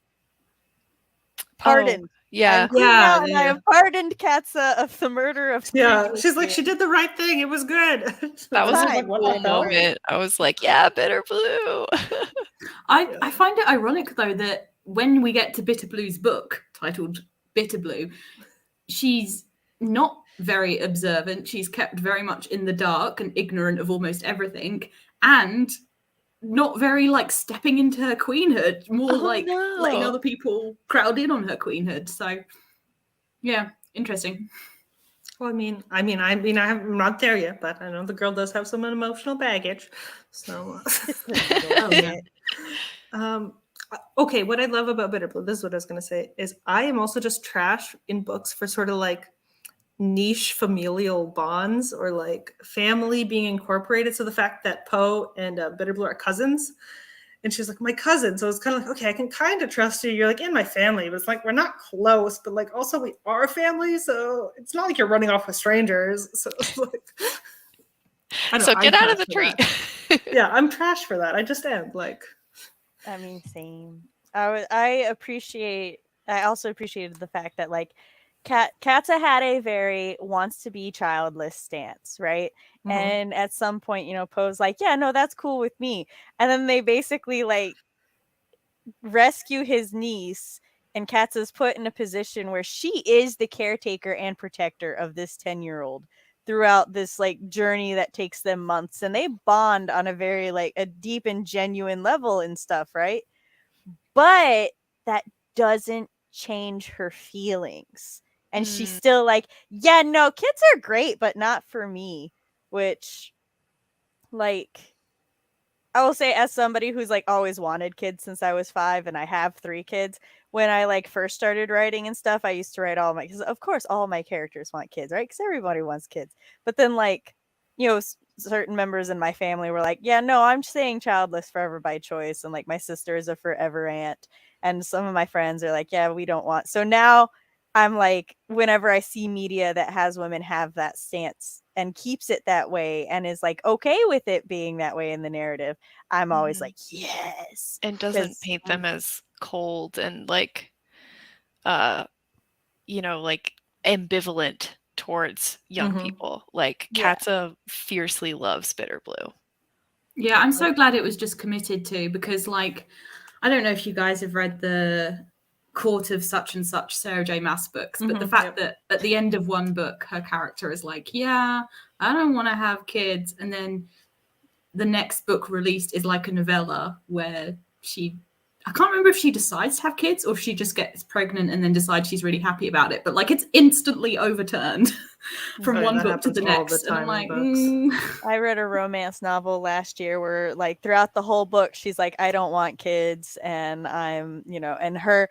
Pardoned. Yeah. I'm queen Yeah, now, and I yeah. have pardoned Katza of the murder of the Yeah, previous she's like, year. she did the right thing. It was good. That was Fine. a cool moment. I was like, yeah, Bitter Blue. I find it ironic though that when we get to Bitter Blue's book titled Bitter Blue, she's not very observant. She's kept very much in the dark and ignorant of almost everything, and not very like stepping into her queenhood, more letting no. other people crowd in on her queenhood. So yeah, interesting. Well, I'm not there yet, but I know the girl does have some emotional baggage. So, Oh, yeah. Okay, what I love about Bitter Blue, this is what I was going to say, is I am also just trash in books for sort of like niche familial bonds or like family being incorporated. So the fact that Poe and Bitter Blue are cousins, and she's like, my cousin. So it's kind of like, okay, I can kind of trust you. You're like in my family, but it's like, we're not close, but like also we are family. So it's not like you're running off with strangers. So it's like, I don't So know, get I'm out of the trash tree. for that. Yeah, I'm trash for that. I just am like, I mean, same. I also appreciated the fact that like Katza had a very wants to be childless stance, right? Mhm. And at some point, Poe's like, yeah, no, that's cool with me. And then they basically like rescue his niece, and Katza's put in a position where she is the caretaker and protector of this 10-year-old throughout this like journey that takes them months, and they bond on a very like a deep and genuine level and stuff, right? But that doesn't change her feelings. And she's still like, yeah, no, kids are great, but not for me. Which, like, I will say, as somebody who's like always wanted kids since I was 5, and I have 3 kids, when I like first started writing and stuff, I used to write all my, because of course all my characters want kids, right? Because everybody wants kids. But then, like, certain members in my family were like, yeah, no, I'm staying childless forever by choice. And like my sister is a forever aunt. And some of my friends are like, yeah, we don't want. So now I'm like, whenever I see media that has women have that stance and keeps it that way and is like okay with it being that way in the narrative, I'm always like, yes. And doesn't paint them as cold and like, like ambivalent towards young people. Like Katza fiercely loves Bitter Blue. Yeah, I'm so glad it was just committed to, because like, I don't know if you guys have read the Court of Such and Such Sarah J. Maas books, but the fact that at the end of one book, her character is like, yeah, I don't want to have kids. And then the next book released is like a novella where I can't remember if she decides to have kids or if she just gets pregnant and then decides she's really happy about it. But like, it's instantly overturned from one book to the next. And I'm like, I read a romance novel last year where like throughout the whole book, she's like, I don't want kids. And I'm, and her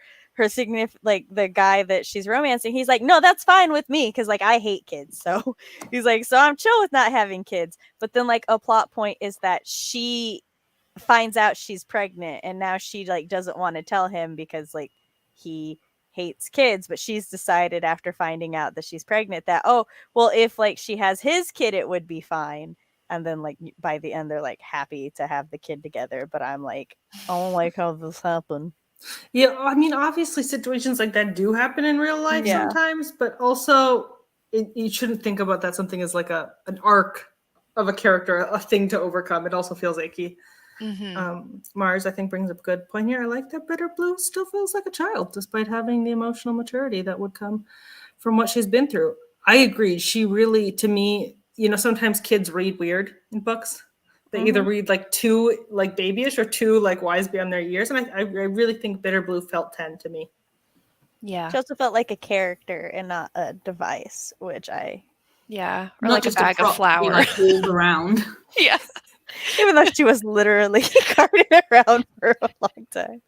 like the guy that she's romancing, he's like, no, that's fine with me. Cause like, I hate kids. So he's like, so I'm chill with not having kids. But then like a plot point is that she finds out she's pregnant and now she like doesn't want to tell him because like he hates kids, but she's decided after finding out that she's pregnant that, oh, well, if like she has his kid, it would be fine. And then like by the end, they're like happy to have the kid together. But I'm like, I don't like how this happened. Yeah, I mean, obviously situations like that do happen in real life sometimes, but also you shouldn't think about that something as like an arc of a character, a thing to overcome. It also feels icky. Mars, I think, brings up a good point here. I like that Bitter Blue still feels like a child, despite having the emotional maturity that would come from what she's been through. I agree. She really, to me, sometimes kids read weird in books. They either read like too like babyish or too like wise beyond their years. And I really think Bitter Blue felt 10 to me. Yeah. She also felt like a character and not a device, which or not like just a bag of flour like hauled around. Yeah. Even though she was literally carted around for a long time.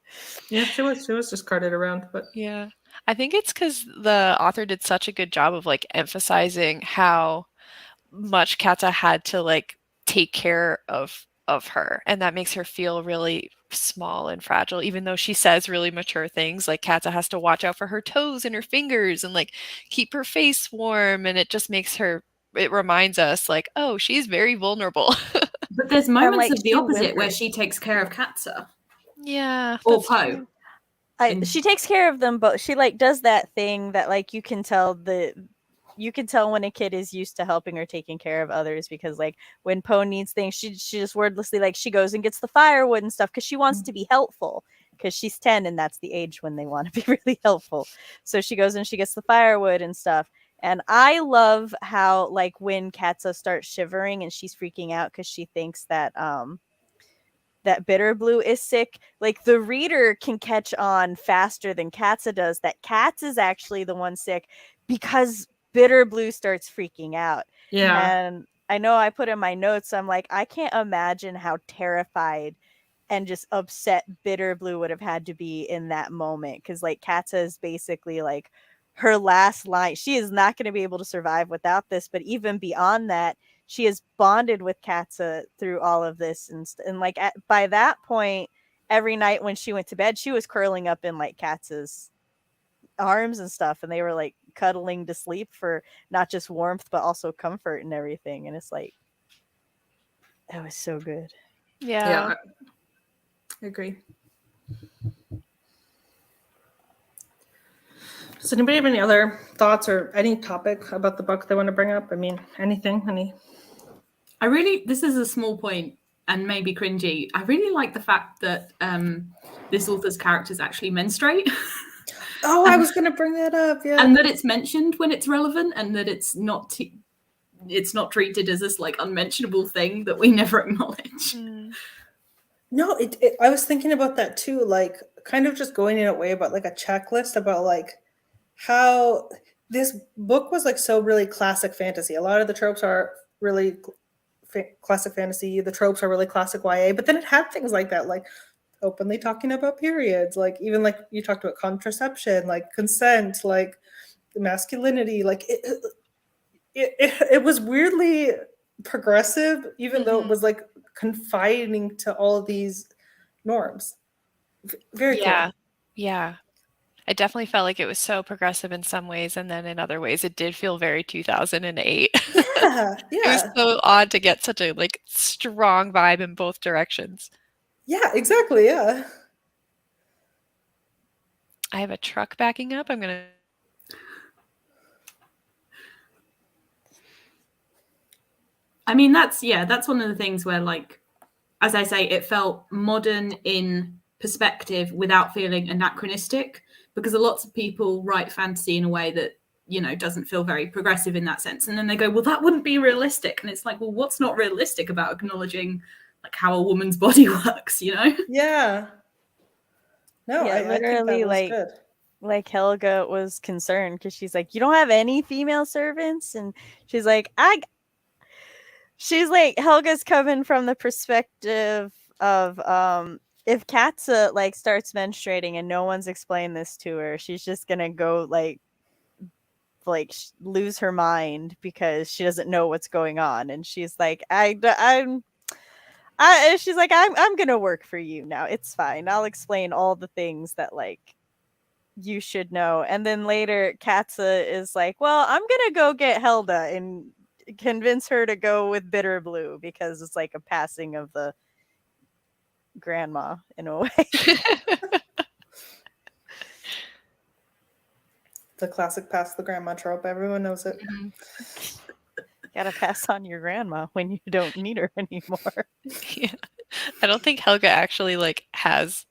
Yeah, she was just carted around. But yeah, I think it's because the author did such a good job of like emphasizing how much Katza had to like take care of her, and that makes her feel really small and fragile, even though she says really mature things. Like Katza has to watch out for her toes and her fingers and like keep her face warm, and it just makes her, it reminds us like, oh, she's very vulnerable. But there's moments like, of the opposite where she takes care of Katza. Yeah. Or Poe. She takes care of them, but she like does that thing that like you can tell when a kid is used to helping or taking care of others, because like when Poe needs things, she just wordlessly like she goes and gets the firewood and stuff because she wants to be helpful, because she's 10 and that's the age when they want to be really helpful. So she goes and she gets the firewood and stuff. And I love how like when Katza starts shivering and she's freaking out because she thinks that that Bitter Blue is sick, like the reader can catch on faster than Katza does that Katz is actually the one sick because Bitter Blue starts freaking out. yeah. And I know I put in my notes, I'm like, I can't imagine how terrified and just upset Bitter Blue would have had to be in that moment, because like Katza is basically like her last line. She is not going to be able to survive without this, but even beyond that, she has bonded with Katza through all of this, and like by that point, every night when she went to bed, she was curling up in like Katza's arms and stuff, and they were like cuddling to sleep for not just warmth but also comfort and everything. And it's like, that was so good. Yeah. I agree. Does anybody have any other thoughts or any topic about the book they want to bring up? I mean, anything, this is a small point and maybe cringy. I really like the fact that this author's characters actually menstruate. Oh, I was going to bring that up. Yeah. And that it's mentioned when it's relevant, and that it's not treated as this like unmentionable thing that we never acknowledge. No, I was thinking about that too, like kind of just going in a way about like a checklist about like how this book was like so really classic fantasy. A lot of the tropes are really classic fantasy. The tropes are really classic YA, but then it had things like that, like openly talking about periods, like even like you talked about contraception, like consent, like masculinity, like it was weirdly progressive, even though it was like confining to all of these norms. Very cool. Yeah. I definitely felt like it was so progressive in some ways, and then in other ways it did feel very 2008. Yeah, It was so odd to get such a like strong vibe in both directions. Yeah, exactly. Yeah. I have a truck backing up. I'm gonna. I mean, that's one of the things where, like, as I say, it felt modern in perspective without feeling anachronistic, because a lot of people write fantasy in a way that, you know, doesn't feel very progressive in that sense. And then they go, well, that wouldn't be realistic. And it's like, well, what's not realistic about acknowledging like how a woman's body works, you know? Yeah. No, Yeah, I think literally, that was good. Like Helga was concerned because she's like, you don't have any female servants? And she's like, Helga's coming from the perspective of if Katza like starts menstruating and no one's explained this to her, she's just gonna go like lose her mind because she doesn't know what's going on. And she's like, she's like, I'm gonna work for you now. It's fine. I'll explain all the things that like you should know. And then later Katza is like, well, I'm gonna go get Helda and convince her to go with Bitter Blue because it's like a passing of the grandma in a way. The classic pass the grandma trope. Everyone knows it. Gotta pass on your grandma when you don't need her anymore. Yeah. I don't think Helga actually like has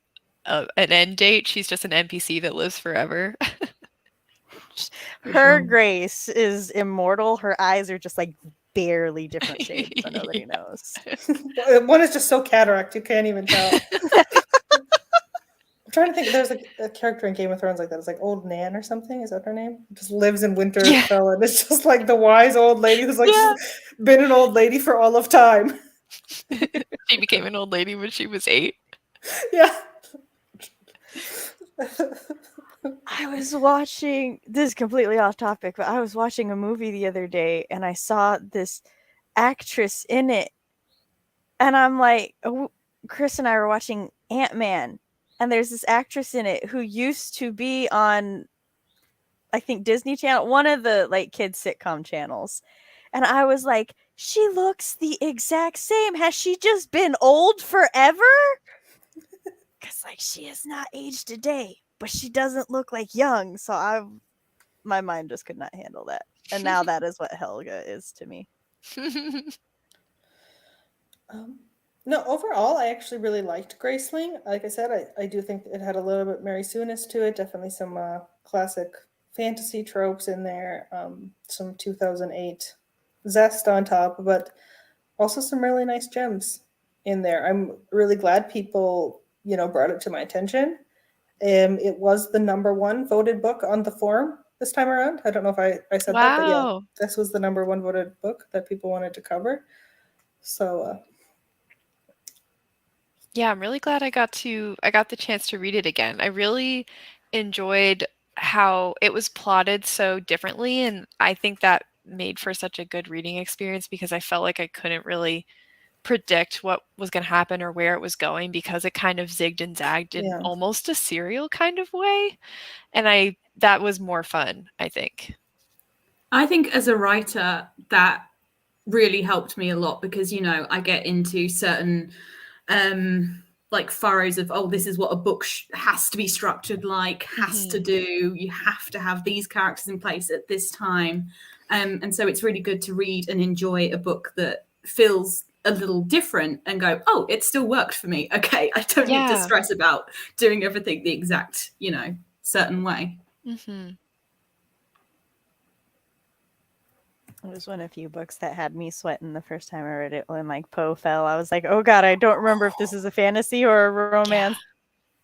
an end date. She's just an NPC that lives forever. Her Grace is immortal. Her eyes are just like barely different shades, so nobody knows. One is just so cataract you can't even tell. I'm trying to think. There's a character in Game of Thrones like that. It's like Old Nan or something. Is that her name? Just lives in Winterfell, and it's just like the wise old lady who's like been an old lady for all of time. She became an old lady when she was 8. Yeah. I was watching, this is completely off topic, but I was watching a movie the other day and I saw this actress in it. And I'm like, Chris and I were watching Ant-Man, and there's this actress in it who used to be on, I think, Disney Channel, one of the like kids sitcom channels. And I was like, she looks the exact same. Has she just been old forever? Because like she has not aged a day, but she doesn't look like young. So my mind just could not handle that. And now that is what Helga is to me. No, overall, I actually really liked Graceling. Like I said, I do think it had a little bit Mary Sue-ness to it. Definitely some classic fantasy tropes in there. Some 2008 zest on top, but also some really nice gems in there. I'm really glad people, brought it to my attention. It was the #1 voted book on the forum this time around. I don't know if I said that, but yeah, this was the #1 voted book that people wanted to cover. So yeah, I'm really glad I got the chance to read it again. I really enjoyed how it was plotted so differently, and I think that made for such a good reading experience because I felt like I couldn't really predict what was going to happen or where it was going because it kind of zigged and zagged in almost a serial kind of way, and that was more fun, I think. I think as a writer that really helped me a lot because I get into certain like furrows of, oh, this is what a book has to be structured like, has to do, you have to have these characters in place at this time, and so it's really good to read and enjoy a book that feels a little different and go, oh, it still worked for me. Okay, I don't need to stress about doing everything the exact certain way. It was one of the few books that had me sweating the first time I read it when like Poe fell. I was like, oh god, I don't remember if this is a fantasy or a romance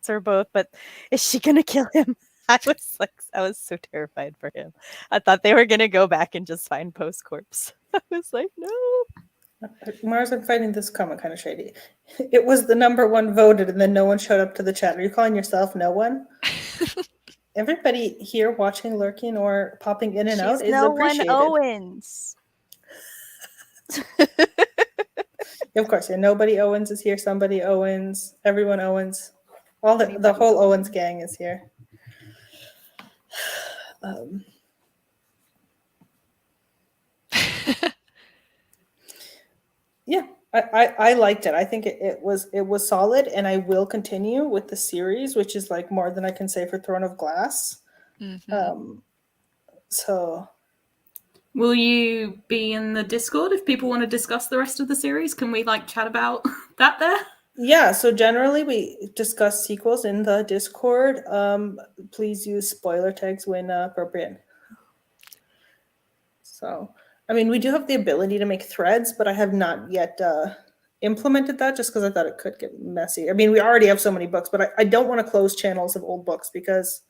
or both, but is she gonna kill him? I was so terrified for him. I thought they were gonna go back and just find Post Corpse. I was like, no. Mars, I'm finding this comment kind of shady. It was the number one voted, and then no one showed up to the chat. Are you calling yourself no one? Everybody here watching, lurking, or popping in and out She's is no one appreciated. Owens. Of course, yeah. Nobody Owens is here. Somebody Owens. Everyone Owens. All the Anybody whole Owens. Owens gang is here. Yeah, I liked it. I think it was solid, and I will continue with the series, which is like more than I can say for Throne of Glass. So Will you be in the Discord if people want to discuss the rest of the series? Can we like chat about that there? yeah, so generally we discuss sequels in the Discord. Please use spoiler tags when appropriate. So, I mean, we do have the ability to make threads, but I have not yet implemented that just because I thought it could get messy. I mean, we already have so many books, but I don't want to close channels of old books because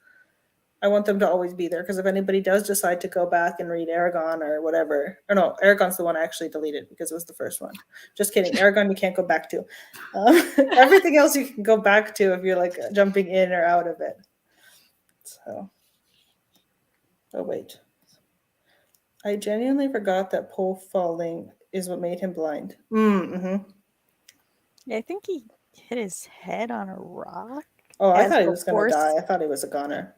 I want them to always be there. Because if anybody does decide to go back and read Aragon or whatever, or no, Aragon's the one I actually deleted because it was the first one. Just kidding. Aragon you can't go back to. Everything else you can go back to if you're like jumping in or out of it. So, oh wait. I genuinely forgot that pole falling is what made him blind. Mm-hmm. Yeah, I think he hit his head on a rock. Oh, I As thought he the was going to horse- die. I thought he was a goner.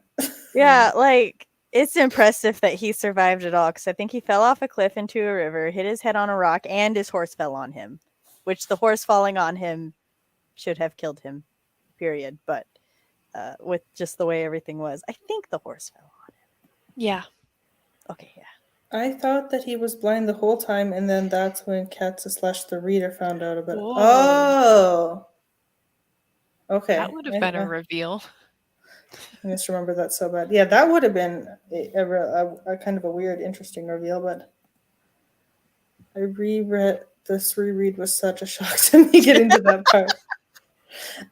Yeah, like it's impressive that he survived it all because I think he fell off a cliff into a river, hit his head on a rock, and his horse fell on him, which the horse falling on him should have killed him, period. But with just the way everything was, I think the horse fell on him. Yeah. Okay, yeah. I thought that he was blind the whole time, and then that's when Katza / the reader found out about it. Whoa. Oh! Okay. That would have been a reveal. I just remember that so bad. Yeah, that would have been a kind of a weird, interesting reveal, but I reread this reread was such a shock to me getting to that part.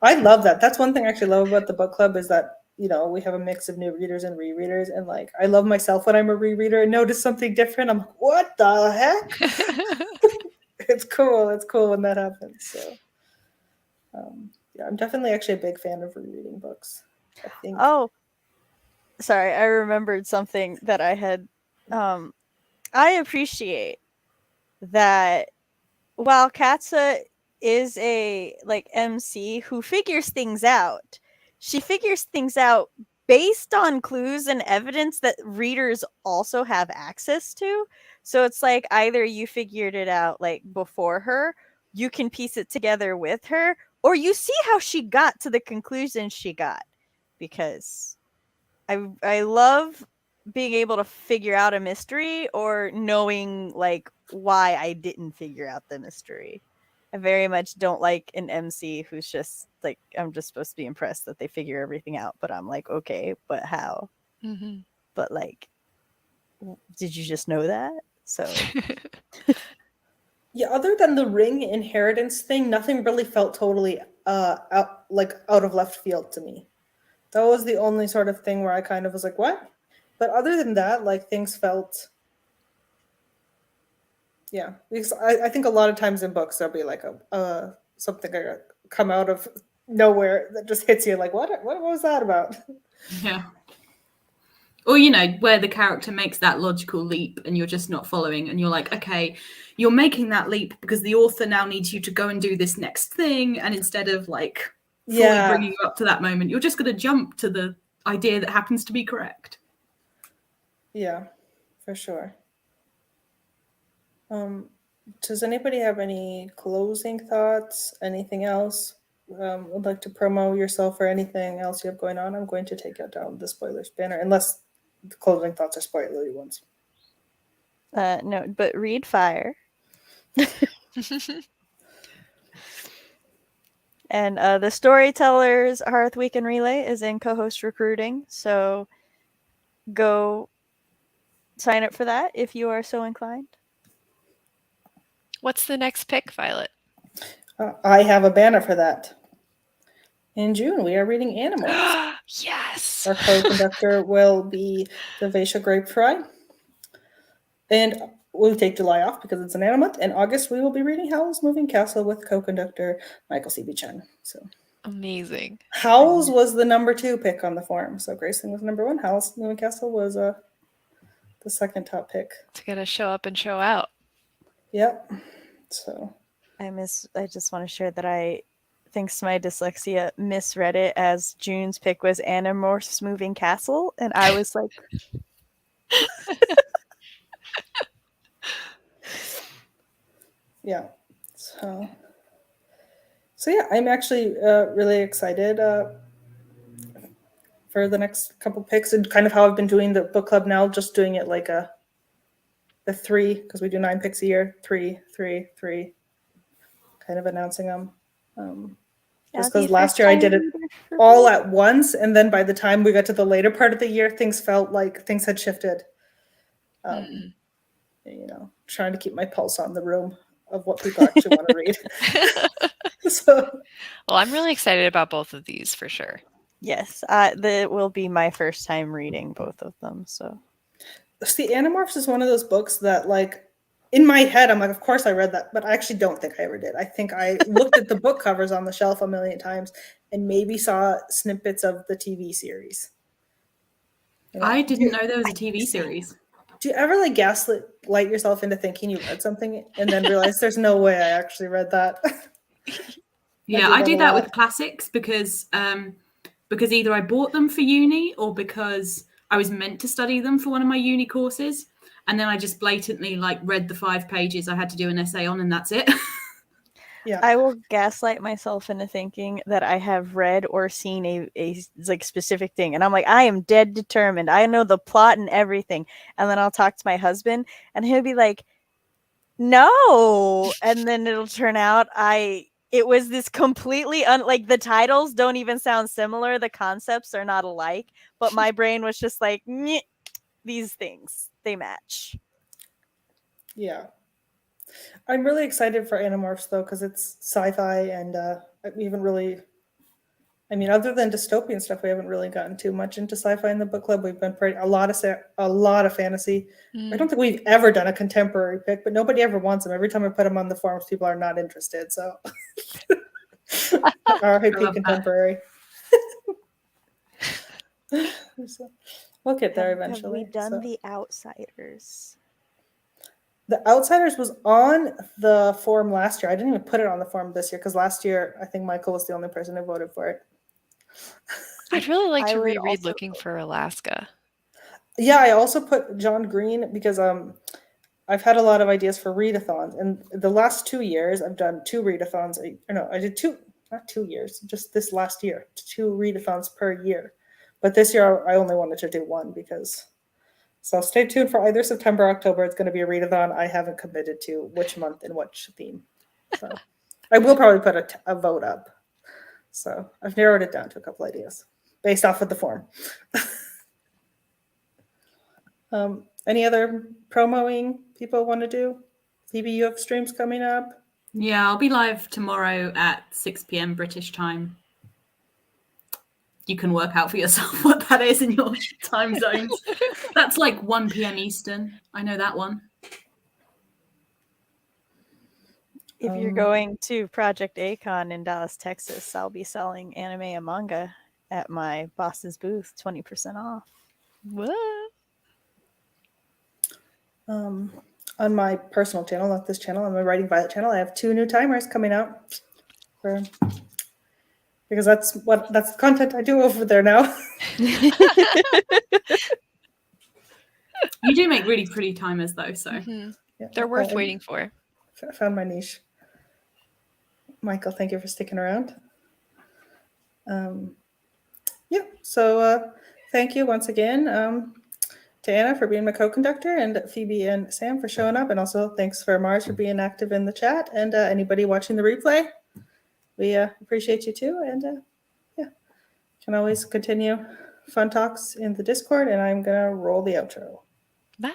I love that. That's one thing I actually love about the book club is that, you know, we have a mix of new readers and rereaders, and like I love myself when I'm a rereader and notice something different. I'm like, what the heck? It's cool. It's cool when that happens. So yeah, I'm definitely actually a big fan of rereading books. I think. Oh, sorry, I remembered something that I had. I appreciate that while Katza is a like MC who figures things out, she figures things out based on clues and evidence that readers also have access to. So it's like either you figured it out like before her, you can piece it together with her, or you see how she got to the conclusion she got. Because I love being able to figure out a mystery or knowing like why I didn't figure out the mystery. I very much don't like an MC who's just like, I'm just supposed to be impressed that they figure everything out, but I'm like, okay, but how? Mm-hmm. But like, did you just know that? So Yeah, other than the ring inheritance thing, nothing really felt totally out of left field to me. That was the only sort of thing where I kind of was like, what? But other than that, like things felt, yeah. Because I think a lot of times in books there'll be like something come out of nowhere that just hits you like, what was that about? Yeah. Or, you know, where the character makes that logical leap and you're just not following, and you're like, okay, you're making that leap because the author now needs you to go and do this next thing, and instead of like fully bringing you up to that moment, you're just going to jump to the idea that happens to be correct. Yeah, for sure. Does anybody have any closing thoughts? Anything else? Would like to promo yourself or anything else you have going on? I'm going to take it down the spoilers banner, unless the closing thoughts are spoilery ones. no, but read Fire. And the Storytellers Hearth Weekend Relay is in co-host recruiting, so go sign up for that if you are so inclined. What's the next pick, Violet? I have a banner for that. In June, we are reading Animals. Yes. Our co-conductor will be Devasia Grapefry. And we'll take July off because it's an Anna month. In August, we will be reading Howl's Moving Castle with co-conductor Michael C.B. Chen. So Amazing. Howl's was the number 2 pick on the forum. So Graceling was number 1. Howl's Moving Castle was the second top pick. It's gonna show up and show out. Yep. So I just want to share that I, thanks to my dyslexia, misread it as June's pick was Animorphs Moving Castle, and I was like, yeah. So yeah, I'm actually really excited for the next couple picks, and kind of how I've been doing the book club now, just doing it like the 3, because we do 9 picks a year, 3, 3, 3, kind of announcing them. Just because last year I did it all at once, and then by the time we got to the later part of the year, things felt like things had shifted. You know, trying to keep my pulse on the room of what people actually want to read. So, well, I'm really excited about both of these for sure. yes, that will be my first time reading both of them. So, see, Animorphs is one of those books that, like, in my head, I'm like, of course I read that, but I actually don't think I ever did. I think I looked at the book covers on the shelf a million times and maybe saw snippets of the TV series. You know? I didn't know there was a TV series. Do you ever like gaslight yourself into thinking you read something and then realize there's no way I actually read that? Yeah, I do that with classics because either I bought them for uni or because I was meant to study them for one of my uni courses, and then I just blatantly like read the 5 pages I had to do an essay on, and that's it. Yeah, I will gaslight myself into thinking that I have read or seen a like specific thing, and I'm like, I am dead determined. I know the plot and everything, and then I'll talk to my husband, and he'll be like, "No," and then it'll turn out it was this completely like the titles don't even sound similar, the concepts are not alike, but my brain was just like, these things they match. yeah. I'm really excited for Animorphs though, because it's sci-fi, and we haven't really, I mean, other than dystopian stuff, we haven't really gotten too much into sci-fi in the book club. We've been a lot of fantasy. I don't think we've ever done a contemporary pick, but nobody ever wants them. Every time I put them on the forums, people are not interested. So RIP contemporary. So, we'll get there eventually. Have we done The Outsiders? The Outsiders was on the forum last year. I didn't even put it on the forum this year because last year I think Michael was the only person who voted for it. I'd really like to would reread also Looking for Alaska. Yeah, I also put John Green because I've had a lot of ideas for readathons, and the last 2 years I've done 2 readathons. I did 2, not 2 years, just this last year, 2 readathons per year. But this year I only wanted to do 1 because. So stay tuned for either September or October. It's going to be a readathon. I haven't committed to which month and which theme. So I will probably put a vote up. So I've narrowed it down to a couple ideas based off of the form. Any other promoing people want to do? Phoebe, you have streams coming up? Yeah, I'll be live tomorrow at 6 p.m. British time. You can work out for yourself what that is in your time zones. That's like 1 p.m. Eastern. I know that one. If you're going to Project Acon in Dallas, Texas, I'll be selling anime and manga at my boss's booth, 20% off. What? On my personal channel, not this channel, on my Writing Violet channel, I have 2 new timers coming out because that's the content I do over there now. You do make really pretty timers though, so Yeah, They're worth waiting for. I found my niche. Michael, thank you for sticking around. So thank you once again to Anna for being my co-conductor, and Phoebe and Sam for showing up, and also thanks for Mars for being active in the chat, and anybody watching the replay. We appreciate you too, and can always continue fun talks in the Discord, and I'm gonna roll the outro. Bye.